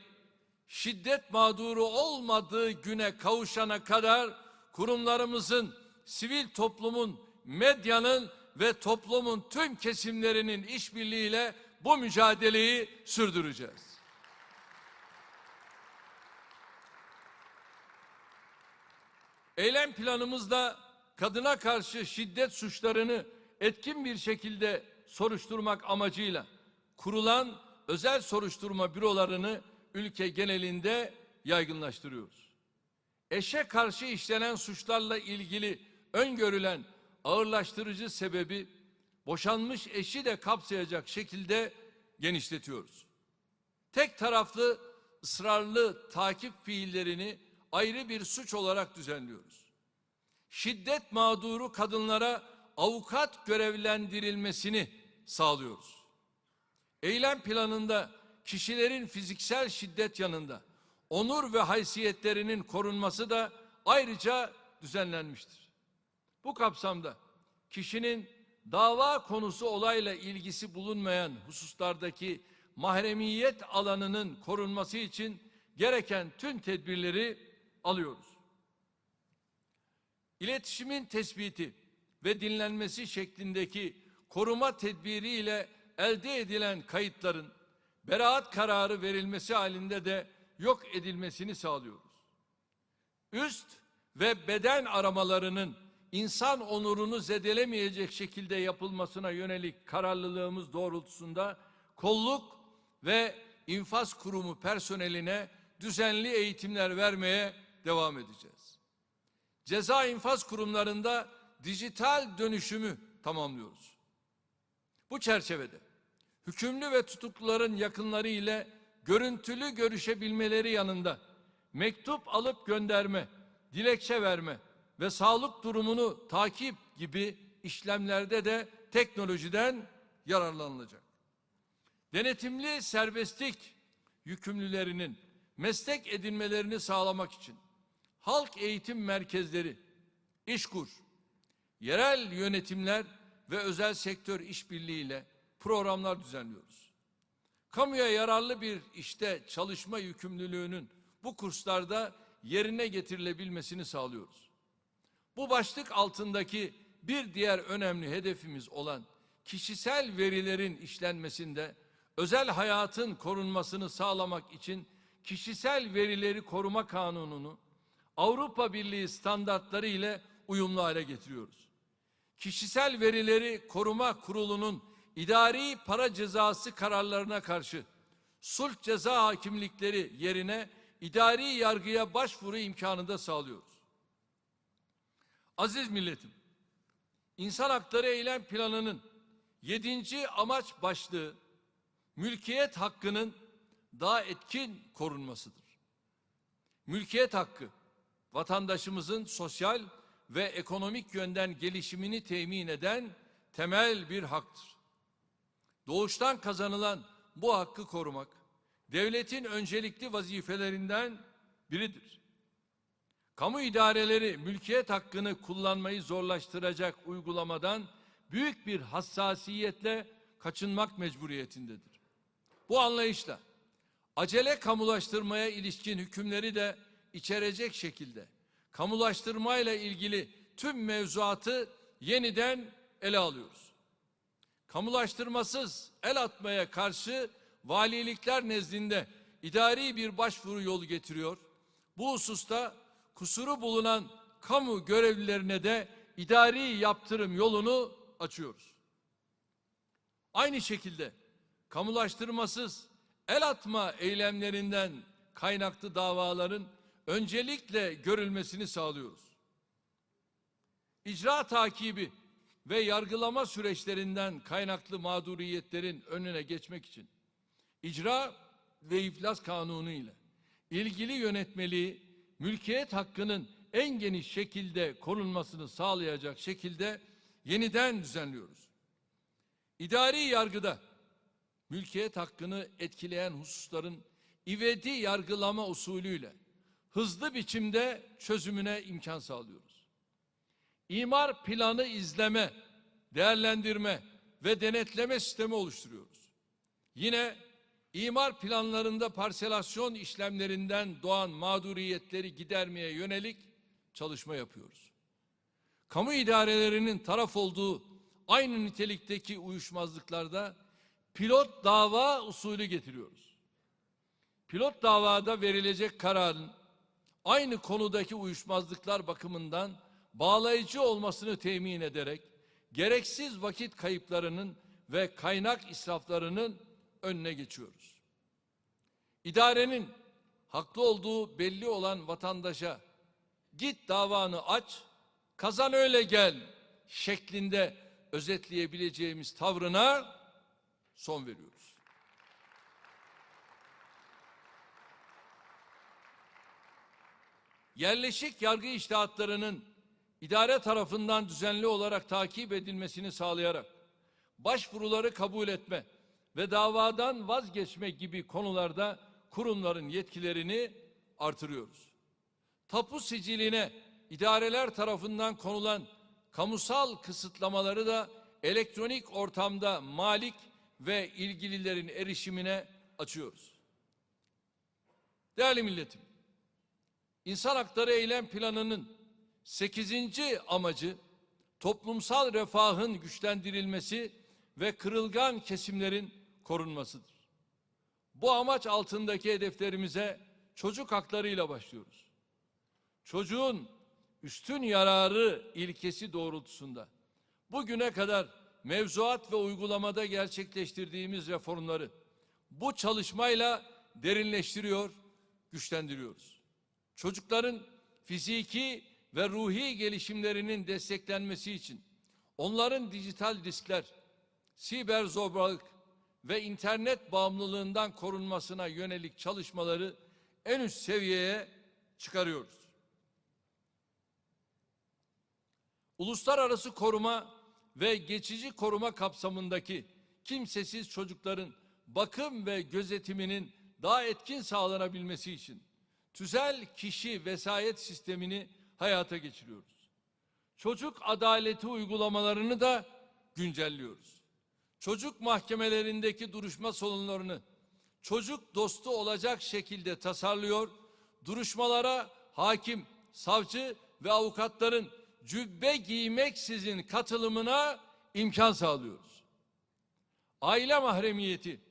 şiddet mağduru olmadığı güne kavuşana kadar kurumlarımızın, sivil toplumun, medyanın ve toplumun tüm kesimlerinin işbirliğiyle bu mücadeleyi sürdüreceğiz. Eylem planımızda kadına karşı şiddet suçlarını etkin bir şekilde soruşturmak amacıyla kurulan özel soruşturma bürolarını ülke genelinde yaygınlaştırıyoruz. Eşe karşı işlenen suçlarla ilgili öngörülen ağırlaştırıcı sebebi boşanmış eşi de kapsayacak şekilde genişletiyoruz. Tek taraflı ısrarlı takip fiillerini ayrı bir suç olarak düzenliyoruz. Şiddet mağduru kadınlara avukat görevlendirilmesini sağlıyoruz. Eylem planında kişilerin fiziksel şiddet yanında onur ve haysiyetlerinin korunması da ayrıca düzenlenmiştir. Bu kapsamda kişinin dava konusu olayla ilgisi bulunmayan hususlardaki mahremiyet alanının korunması için gereken tüm tedbirleri alıyoruz. İletişimin tespiti ve dinlenmesi şeklindeki koruma tedbiriyle elde edilen kayıtların beraat kararı verilmesi halinde de yok edilmesini sağlıyoruz. Üst ve beden aramalarının insan onurunu zedelemeyecek şekilde yapılmasına yönelik kararlılığımız doğrultusunda kolluk ve infaz kurumu personeline düzenli eğitimler vermeye devam edeceğiz. Ceza infaz kurumlarında dijital dönüşümü tamamlıyoruz. Bu çerçevede hükümlü ve tutukluların yakınları ile görüntülü görüşebilmeleri yanında mektup alıp gönderme, dilekçe verme ve sağlık durumunu takip gibi işlemlerde de teknolojiden yararlanılacak. Denetimli serbestlik yükümlülerinin meslek edinmelerini sağlamak için halk eğitim merkezleri, İşkur, yerel yönetimler ve özel sektör işbirliğiyle programlar düzenliyoruz. Kamuya yararlı bir işte çalışma yükümlülüğünün bu kurslarda yerine getirilebilmesini sağlıyoruz. Bu başlık altındaki bir diğer önemli hedefimiz olan kişisel verilerin işlenmesinde özel hayatın korunmasını sağlamak için Kişisel Verileri Koruma Kanunu'nu Avrupa Birliği standartları ile uyumlu hale getiriyoruz. Kişisel Verileri Koruma Kurulu'nun idari para cezası kararlarına karşı sulh ceza hakimlikleri yerine idari yargıya başvuru imkanı da sağlıyoruz. Aziz milletim, İnsan Hakları Eylem Planı'nın 7. amaç başlığı mülkiyet hakkının daha etkin korunmasıdır. Mülkiyet hakkı, vatandaşımızın sosyal ve ekonomik yönden gelişimini temin eden temel bir haktır. Doğuştan kazanılan bu hakkı korumak, devletin öncelikli vazifelerinden biridir. Kamu idareleri mülkiyet hakkını kullanmayı zorlaştıracak uygulamadan büyük bir hassasiyetle kaçınmak mecburiyetindedir. Bu anlayışla acele kamulaştırmaya ilişkin hükümleri de içerecek şekilde kamulaştırmayla ilgili tüm mevzuatı yeniden ele alıyoruz. Kamulaştırmasız el atmaya karşı valilikler nezdinde idari bir başvuru yolu getiriyor. Bu hususta kusuru bulunan kamu görevlilerine de idari yaptırım yolunu açıyoruz. Aynı şekilde kamulaştırmasız el atma eylemlerinden kaynaklı davaların öncelikle görülmesini sağlıyoruz. İcra takibi ve yargılama süreçlerinden kaynaklı mağduriyetlerin önüne geçmek için İcra ve İflas Kanunu ile ilgili yönetmeliği mülkiyet hakkının en geniş şekilde korunmasını sağlayacak şekilde yeniden düzenliyoruz. İdari yargıda mülkiyet hakkını etkileyen hususların ivedi yargılama usulüyle hızlı biçimde çözümüne imkan sağlıyoruz. İmar planı izleme, değerlendirme ve denetleme sistemi oluşturuyoruz. Yine imar planlarında parselasyon işlemlerinden doğan mağduriyetleri gidermeye yönelik çalışma yapıyoruz. Kamu idarelerinin taraf olduğu aynı nitelikteki uyuşmazlıklarda pilot dava usulü getiriyoruz. Pilot davada verilecek kararın aynı konudaki uyuşmazlıklar bakımından bağlayıcı olmasını temin ederek gereksiz vakit kayıplarının ve kaynak israflarının önüne geçiyoruz. İdarenin haklı olduğu belli olan vatandaşa git davanı aç, kazan öyle gel şeklinde özetleyebileceğimiz tavrına son veriyoruz. Yerleşik yargı içtihatlarının idare tarafından düzenli olarak takip edilmesini sağlayarak başvuruları kabul etme ve davadan vazgeçme gibi konularda kurumların yetkilerini artırıyoruz. Tapu siciline idareler tarafından konulan kamusal kısıtlamaları da elektronik ortamda malik ve ilgililerin erişimine açıyoruz. Değerli milletim, İnsan Hakları Eylem Planı'nın 8. amacı toplumsal refahın güçlendirilmesi ve kırılgan kesimlerin korunmasıdır. Bu amaç altındaki hedeflerimize çocuk haklarıyla başlıyoruz. Çocuğun üstün yararı ilkesi doğrultusunda bugüne kadar mevzuat ve uygulamada gerçekleştirdiğimiz reformları bu çalışmayla derinleştiriyor, güçlendiriyoruz. Çocukların fiziki ve ruhi gelişimlerinin desteklenmesi için onların dijital riskler, siber zorbalık ve internet bağımlılığından korunmasına yönelik çalışmaları en üst seviyeye çıkarıyoruz. Uluslararası koruma ve geçici koruma kapsamındaki kimsesiz çocukların bakım ve gözetiminin daha etkin sağlanabilmesi için tüzel kişi vesayet sistemini hayata geçiriyoruz. Çocuk adaleti uygulamalarını da güncelliyoruz. Çocuk mahkemelerindeki duruşma salonlarını çocuk dostu olacak şekilde tasarlıyor, duruşmalara hakim, savcı ve avukatların cübbe giymeksizin katılımına imkan sağlıyoruz. Aile mahremiyeti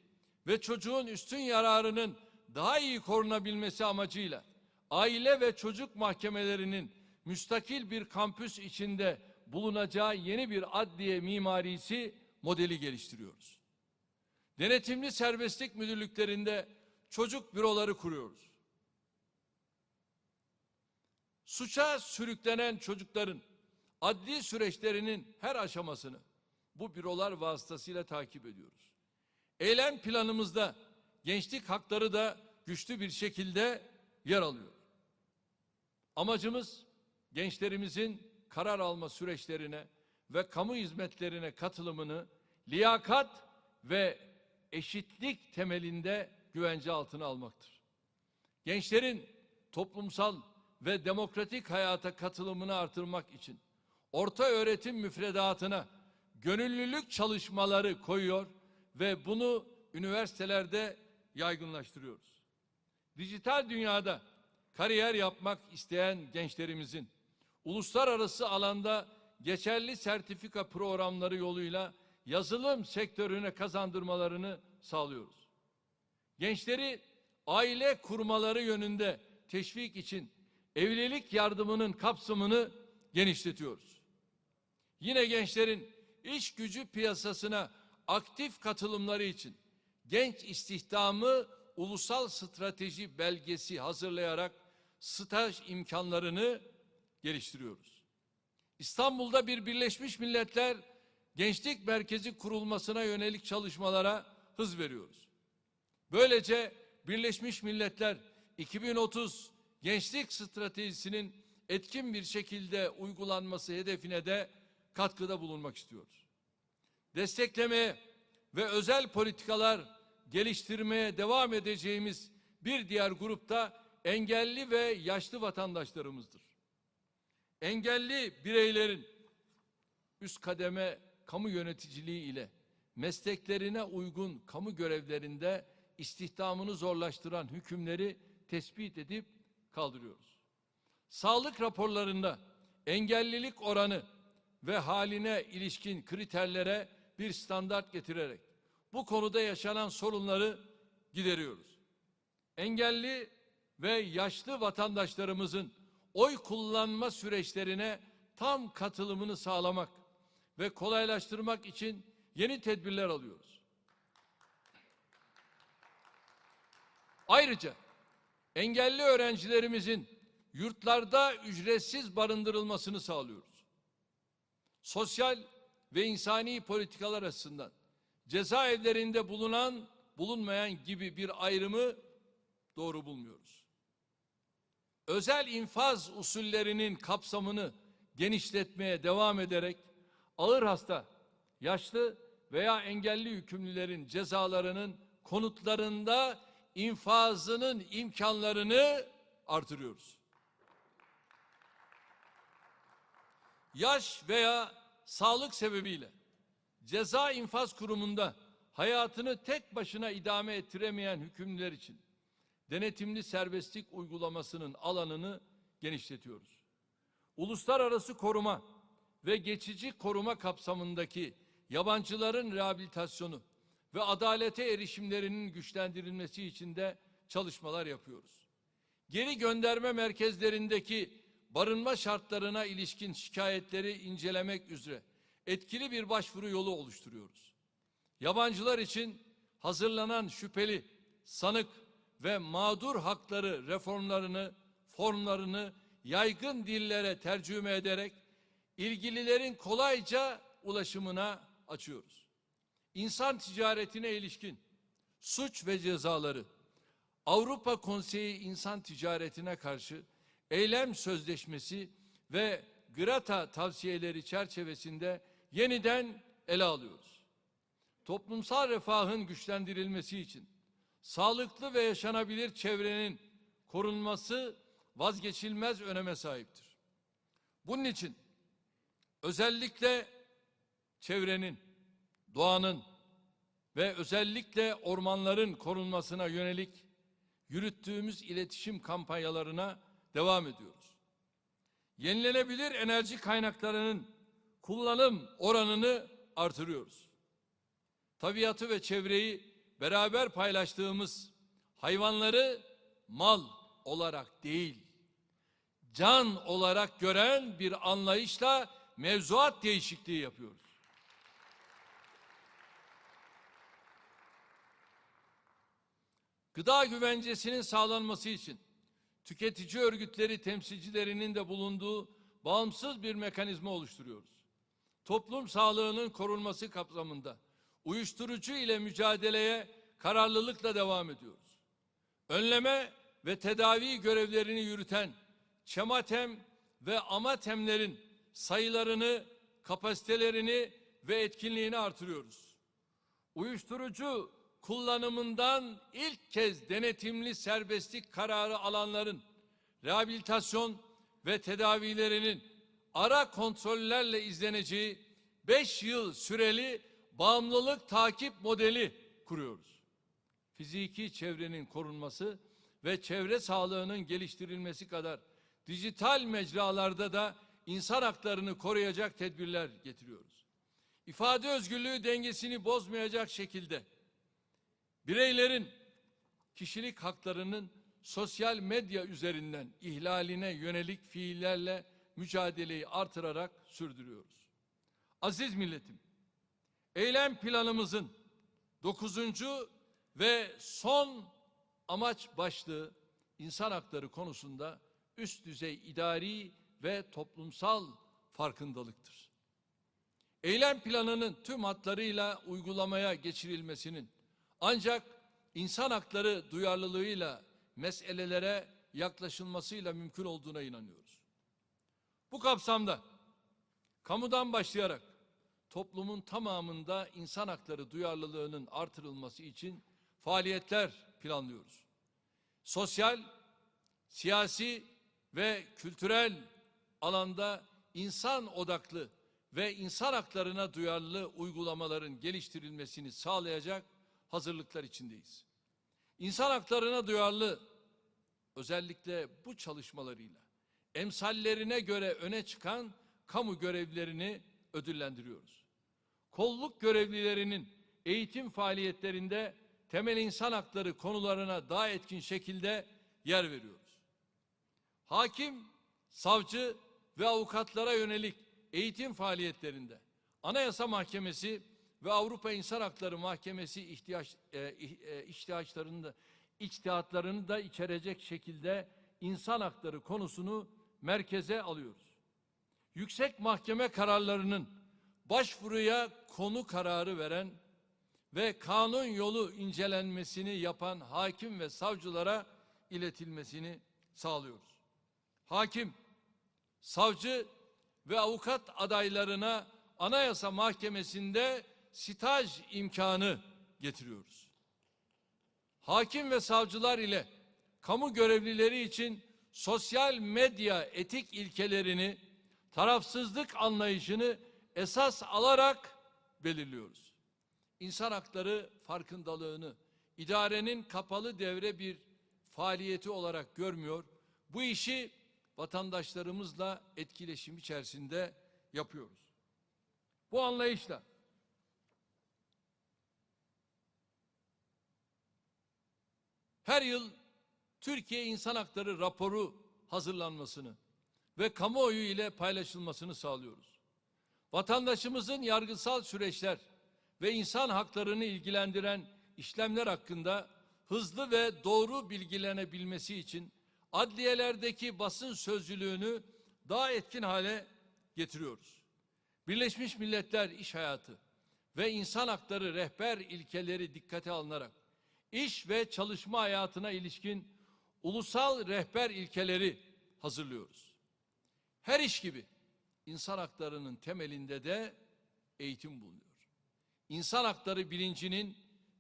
ve çocuğun üstün yararının daha iyi korunabilmesi amacıyla aile ve çocuk mahkemelerinin müstakil bir kampüs içinde bulunacağı yeni bir adliye mimarisi modeli geliştiriyoruz. Denetimli serbestlik müdürlüklerinde çocuk büroları kuruyoruz. Suça sürüklenen çocukların adli süreçlerinin her aşamasını bu bürolar vasıtasıyla takip ediyoruz. Eylem planımızda gençlik hakları da güçlü bir şekilde yer alıyor. Amacımız gençlerimizin karar alma süreçlerine ve kamu hizmetlerine katılımını liyakat ve eşitlik temelinde güvence altına almaktır. Gençlerin toplumsal ve demokratik hayata katılımını artırmak için orta öğretim müfredatına gönüllülük çalışmaları koyuyor ve bunu üniversitelerde yaygınlaştırıyoruz. Dijital dünyada kariyer yapmak isteyen gençlerimizin uluslararası alanda geçerli sertifika programları yoluyla yazılım sektörüne kazandırmalarını sağlıyoruz. Gençleri aile kurmaları yönünde teşvik için evlilik yardımının kapsamını genişletiyoruz. Yine gençlerin iş gücü piyasasına aktif katılımları için genç istihdamı ulusal strateji belgesi hazırlayarak staj imkanlarını geliştiriyoruz. İstanbul'da bir Birleşmiş Milletler Gençlik Merkezi kurulmasına yönelik çalışmalara hız veriyoruz. Böylece Birleşmiş Milletler 2030 Gençlik Stratejisi'nin etkin bir şekilde uygulanması hedefine de katkıda bulunmak istiyoruz. Desteklemeye ve özel politikalar geliştirmeye devam edeceğimiz bir diğer grupta engelli ve yaşlı vatandaşlarımızdır. Engelli bireylerin üst kademe kamu yöneticiliği ile mesleklerine uygun kamu görevlerinde istihdamını zorlaştıran hükümleri tespit edip kaldırıyoruz. Sağlık raporlarında engellilik oranı ve haline ilişkin kriterlere bir standart getirerek bu konuda yaşanan sorunları gideriyoruz. Engelli ve yaşlı vatandaşlarımızın oy kullanma süreçlerine tam katılımını sağlamak ve kolaylaştırmak için yeni tedbirler alıyoruz. Ayrıca engelli öğrencilerimizin yurtlarda ücretsiz barındırılmasını sağlıyoruz. Sosyal ve insani politikalar açısından cezaevlerinde bulunan, bulunmayan gibi bir ayrımı doğru bulmuyoruz. Özel infaz usullerinin kapsamını genişletmeye devam ederek ağır hasta, yaşlı veya engelli hükümlülerin cezalarının konutlarında infazının imkanlarını artırıyoruz. Yaş veya sağlık sebebiyle ceza infaz kurumunda hayatını tek başına idame ettiremeyen hükümlüler için denetimli serbestlik uygulamasının alanını genişletiyoruz. Uluslararası koruma ve geçici koruma kapsamındaki yabancıların rehabilitasyonu ve adalete erişimlerinin güçlendirilmesi için de çalışmalar yapıyoruz. Geri gönderme merkezlerindeki barınma şartlarına ilişkin şikayetleri incelemek üzere etkili bir başvuru yolu oluşturuyoruz. Yabancılar için hazırlanan şüpheli, sanık ve mağdur hakları formlarını yaygın dillere tercüme ederek ilgililerin kolayca ulaşımına açıyoruz. İnsan ticaretine ilişkin suç ve cezaları, Avrupa Konseyi İnsan Ticaretine Karşı Eylem Sözleşmesi ve GRATA tavsiyeleri çerçevesinde yeniden ele alıyoruz. Toplumsal refahın güçlendirilmesi için sağlıklı ve yaşanabilir çevrenin korunması vazgeçilmez öneme sahiptir. Bunun için özellikle çevrenin, doğanın ve özellikle ormanların korunmasına yönelik yürüttüğümüz iletişim kampanyalarına devam ediyoruz. Yenilenebilir enerji kaynaklarının kullanım oranını artırıyoruz. Tabiatı ve çevreyi beraber paylaştığımız hayvanları mal olarak değil, can olarak gören bir anlayışla mevzuat değişikliği yapıyoruz. Gıda güvencesinin sağlanması için tüketici örgütleri temsilcilerinin de bulunduğu bağımsız bir mekanizma oluşturuyoruz. Toplum sağlığının korunması kapsamında uyuşturucu ile mücadeleye kararlılıkla devam ediyoruz. Önleme ve tedavi görevlerini yürüten ÇEMATEM ve AMATEM'lerin sayılarını, kapasitelerini ve etkinliğini artırıyoruz. Uyuşturucu kullanımından ilk kez denetimli serbestlik kararı alanların rehabilitasyon ve tedavilerinin ara kontrollerle izleneceği 5 yıl süreli bağımlılık takip modeli kuruyoruz. Fiziki çevrenin korunması ve çevre sağlığının geliştirilmesi kadar dijital mecralarda da insan haklarını koruyacak tedbirler getiriyoruz. İfade özgürlüğü dengesini bozmayacak şekilde bireylerin kişilik haklarının sosyal medya üzerinden ihlaline yönelik fiillerle mücadeleyi artırarak sürdürüyoruz. Aziz milletim, eylem planımızın 9. ve son amaç başlığı insan hakları konusunda üst düzey idari ve toplumsal farkındalıktır. Eylem planının tüm hatlarıyla uygulamaya geçirilmesinin ancak insan hakları duyarlılığıyla meselelere yaklaşılmasıyla mümkün olduğuna inanıyoruz. Bu kapsamda kamudan başlayarak toplumun tamamında insan hakları duyarlılığının artırılması için faaliyetler planlıyoruz. Sosyal, siyasi ve kültürel alanda insan odaklı ve insan haklarına duyarlı uygulamaların geliştirilmesini sağlayacak hazırlıklar içindeyiz. İnsan haklarına duyarlı özellikle bu çalışmalarıyla emsallerine göre öne çıkan kamu görevlilerini ödüllendiriyoruz. Kolluk görevlilerinin eğitim faaliyetlerinde temel insan hakları konularına daha etkin şekilde yer veriyoruz. Hakim, savcı ve avukatlara yönelik eğitim faaliyetlerinde Anayasa Mahkemesi ve Avrupa İnsan Hakları Mahkemesi içtihatlarını da içerecek şekilde insan hakları konusunu merkeze alıyoruz. Yüksek Mahkeme kararlarının başvuruya konu kararı veren ve kanun yolu incelenmesini yapan hakim ve savcılara iletilmesini sağlıyoruz. Hakim, savcı ve avukat adaylarına Anayasa Mahkemesi'nde staj imkanı getiriyoruz. Hakim ve savcılar ile kamu görevlileri için sosyal medya etik ilkelerini, tarafsızlık anlayışını esas alarak belirliyoruz. İnsan hakları farkındalığını idarenin kapalı devre bir faaliyeti olarak görmüyor, bu işi vatandaşlarımızla etkileşim içerisinde yapıyoruz. Bu anlayışla her yıl Türkiye İnsan Hakları raporu hazırlanmasını ve kamuoyu ile paylaşılmasını sağlıyoruz. Vatandaşımızın yargısal süreçler ve insan haklarını ilgilendiren işlemler hakkında hızlı ve doğru bilgilenebilmesi için adliyelerdeki basın sözcülüğünü daha etkin hale getiriyoruz. Birleşmiş Milletler İş Hayatı ve İnsan Hakları rehber ilkeleri dikkate alınarak iş ve çalışma hayatına ilişkin ulusal rehber ilkeleri hazırlıyoruz. Her iş gibi insan haklarının temelinde de eğitim bulunuyor. İnsan hakları bilincinin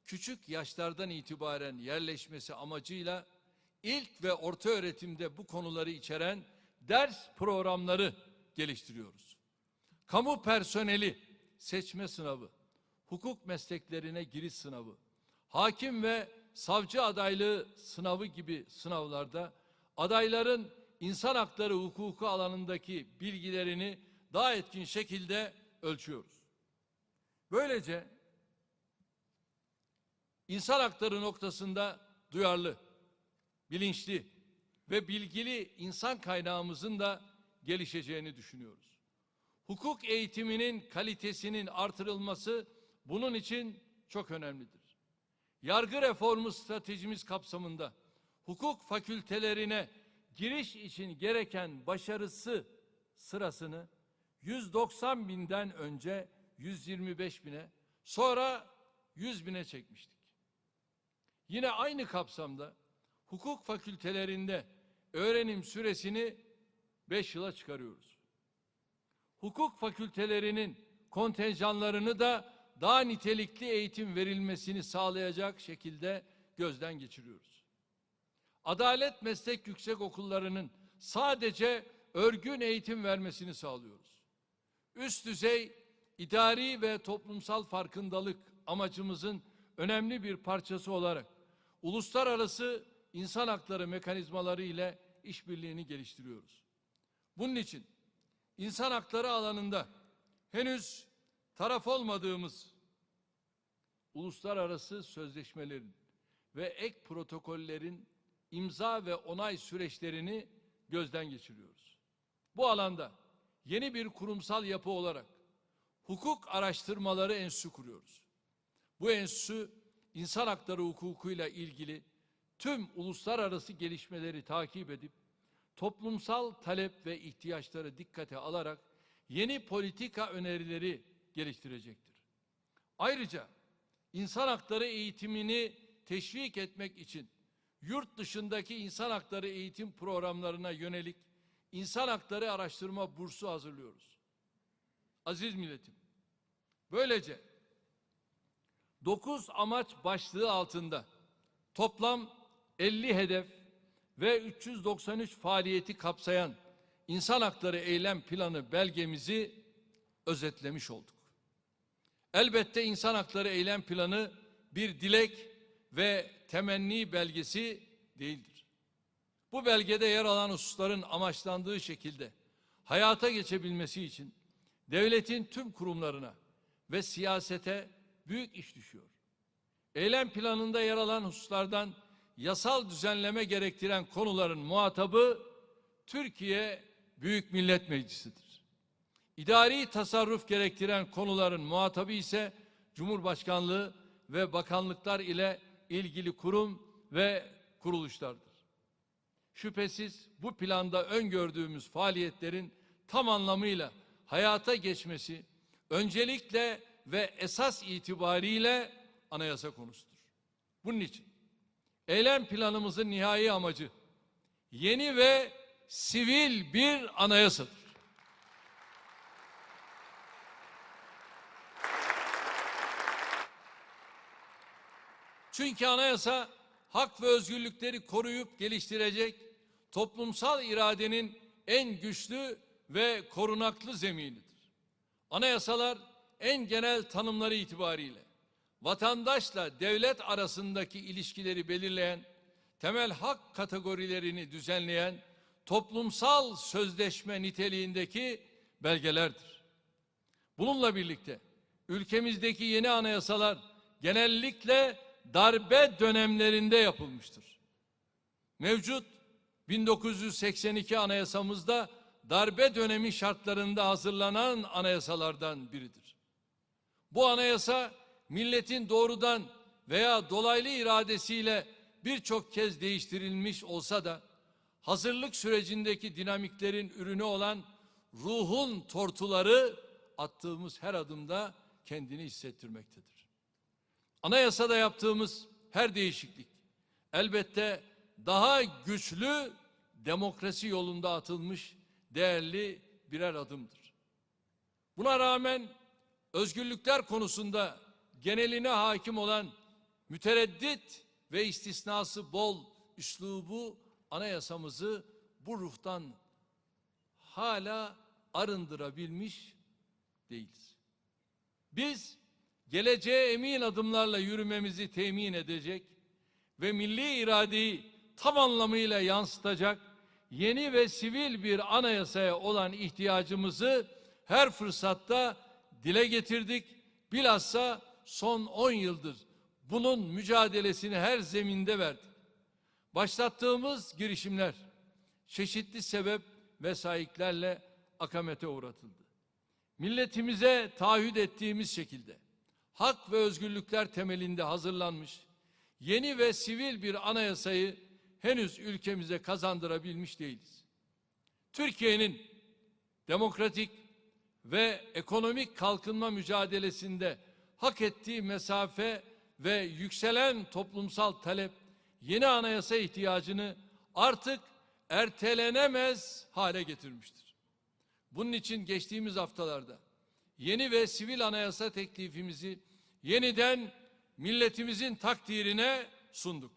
küçük yaşlardan itibaren yerleşmesi amacıyla ilk ve orta öğretimde bu konuları içeren ders programları geliştiriyoruz. Kamu personeli seçme sınavı, hukuk mesleklerine giriş sınavı, hakim ve savcı adaylığı sınavı gibi sınavlarda adayların insan hakları hukuku alanındaki bilgilerini daha etkin şekilde ölçüyoruz. Böylece insan hakları noktasında duyarlı, bilinçli ve bilgili insan kaynağımızın da gelişeceğini düşünüyoruz. Hukuk eğitiminin kalitesinin artırılması bunun için çok önemlidir. Yargı reformu stratejimiz kapsamında hukuk fakültelerine giriş için gereken başarısı sırasını 190 binden önce 125 bine, sonra 100 bine çekmiştik. Yine aynı kapsamda hukuk fakültelerinde öğrenim süresini 5 yıla çıkarıyoruz. Hukuk fakültelerinin kontenjanlarını da daha nitelikli eğitim verilmesini sağlayacak şekilde gözden geçiriyoruz. Adalet meslek yüksekokullarının sadece örgün eğitim vermesini sağlıyoruz. Üst düzey idari ve toplumsal farkındalık amacımızın önemli bir parçası olarak uluslararası insan hakları mekanizmaları ile işbirliğini geliştiriyoruz. Bunun için insan hakları alanında henüz taraf olmadığımız uluslararası sözleşmelerin ve ek protokollerin imza ve onay süreçlerini gözden geçiriyoruz. Bu alanda yeni bir kurumsal yapı olarak Hukuk Araştırmaları Enstitüsü kuruyoruz. Bu enstitü insan hakları hukukuyla ilgili tüm uluslararası gelişmeleri takip edip toplumsal talep ve ihtiyaçları dikkate alarak yeni politika önerileri geliştirecektir. Ayrıca insan hakları eğitimini teşvik etmek için yurt dışındaki insan hakları eğitim programlarına yönelik insan hakları araştırma bursu hazırlıyoruz. Aziz milletim, böylece 9 amaç başlığı altında toplam 50 hedef ve 393 faaliyeti kapsayan İnsan Hakları Eylem Planı belgemizi özetlemiş olduk. Elbette İnsan Hakları Eylem Planı bir dilek ve temenni belgesi değildir. Bu belgede yer alan hususların amaçlandığı şekilde hayata geçebilmesi için devletin tüm kurumlarına ve siyasete büyük iş düşüyor. Eylem planında yer alan hususlardan yasal düzenleme gerektiren konuların muhatabı Türkiye Büyük Millet Meclisi'dir. İdari tasarruf gerektiren konuların muhatabı ise Cumhurbaşkanlığı ve bakanlıklar ile ilgili kurum ve kuruluşlardır. Şüphesiz bu planda öngördüğümüz faaliyetlerin tam anlamıyla hayata geçmesi öncelikle ve esas itibariyle anayasa konusudur. Bunun için eylem planımızın nihai amacı yeni ve sivil bir anayasadır. Çünkü anayasa hak ve özgürlükleri koruyup geliştirecek toplumsal iradenin en güçlü ve korunaklı zeminidir. Anayasalar en genel tanımları itibariyle vatandaşla devlet arasındaki ilişkileri belirleyen, temel hak kategorilerini düzenleyen toplumsal sözleşme niteliğindeki belgelerdir. Bununla birlikte ülkemizdeki yeni anayasalar genellikle darbe dönemlerinde yapılmıştır. Mevcut 1982 anayasamızda darbe dönemi şartlarında hazırlanan anayasalardan biridir. Bu anayasa milletin doğrudan veya dolaylı iradesiyle birçok kez değiştirilmiş olsa da hazırlık sürecindeki dinamiklerin ürünü olan ruhun tortuları attığımız her adımda kendini hissettirmektedir. Anayasada yaptığımız her değişiklik elbette daha güçlü demokrasi yolunda atılmış değerli birer adımdır. Buna rağmen özgürlükler konusunda geneline hakim olan mütereddit ve istisnası bol üslubu anayasamızı bu ruhtan hala arındırabilmiş değiliz. Biz geleceğe emin adımlarla yürümemizi temin edecek ve milli iradeyi tam anlamıyla yansıtacak yeni ve sivil bir anayasaya olan ihtiyacımızı her fırsatta dile getirdik. Bilhassa son 10 yıldır bunun mücadelesini her zeminde verdik. Başlattığımız girişimler çeşitli sebep ve vesayiklerle akamete uğratıldı. Milletimize taahhüt ettiğimiz şekilde hak ve özgürlükler temelinde hazırlanmış yeni ve sivil bir anayasayı henüz ülkemize kazandırabilmiş değiliz. Türkiye'nin demokratik ve ekonomik kalkınma mücadelesinde hak ettiği mesafe ve yükselen toplumsal talep yeni anayasa ihtiyacını artık ertelenemez hale getirmiştir. Bunun için geçtiğimiz haftalarda yeni ve sivil anayasa teklifimizi yeniden milletimizin takdirine sunduk.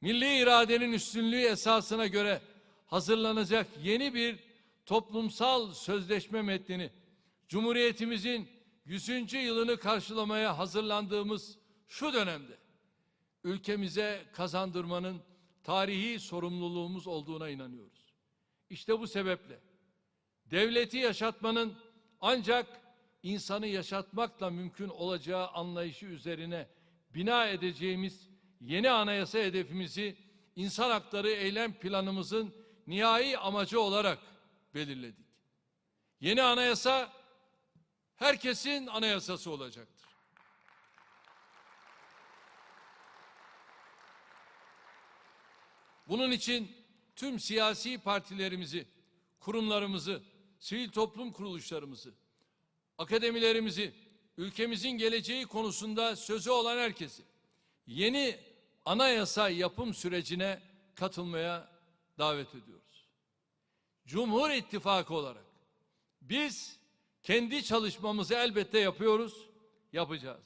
Milli iradenin üstünlüğü esasına göre hazırlanacak yeni bir toplumsal sözleşme metnini Cumhuriyetimizin 100. yılını karşılamaya hazırlandığımız şu dönemde ülkemize kazandırmanın tarihi sorumluluğumuz olduğuna inanıyoruz. İşte bu sebeple devleti yaşatmanın ancak insanı yaşatmakla mümkün olacağı anlayışı üzerine bina edeceğimiz yeni anayasa hedefimizi insan hakları eylem planımızın nihai amacı olarak belirledik. Yeni anayasa herkesin anayasası olacaktır. Bunun için tüm siyasi partilerimizi, kurumlarımızı, sivil toplum kuruluşlarımızı, akademilerimizi, ülkemizin geleceği konusunda sözü olan herkesi yeni anayasa yapım sürecine katılmaya davet ediyoruz. Cumhur İttifakı olarak biz kendi çalışmamızı elbette yapıyoruz, yapacağız.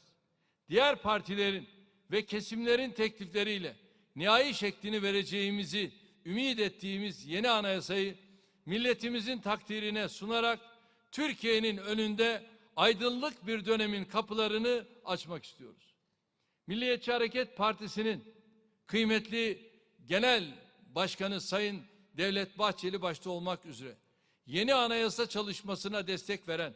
Diğer partilerin ve kesimlerin teklifleriyle nihai şeklini vereceğimizi ümit ettiğimiz yeni anayasayı milletimizin takdirine sunarak Türkiye'nin önünde aydınlık bir dönemin kapılarını açmak istiyoruz. Milliyetçi Hareket Partisi'nin kıymetli Genel Başkanı Sayın Devlet Bahçeli başta olmak üzere yeni anayasa çalışmasına destek veren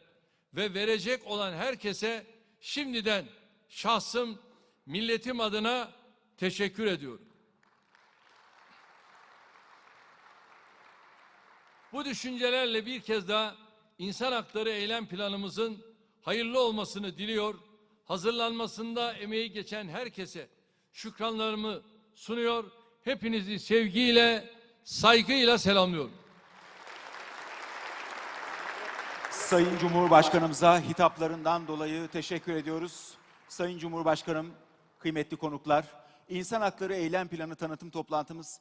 ve verecek olan herkese şimdiden şahsım, milletim adına teşekkür ediyorum. Bu düşüncelerle bir kez daha insan hakları eylem planımızın hayırlı olmasını diliyor, hazırlanmasında emeği geçen herkese şükranlarımı sunuyor, hepinizi sevgiyle, saygıyla selamlıyorum. Sayın Cumhurbaşkanımıza hitaplarından dolayı teşekkür ediyoruz. Sayın Cumhurbaşkanım, kıymetli konuklar, İnsan Hakları Eylem Planı tanıtım toplantımız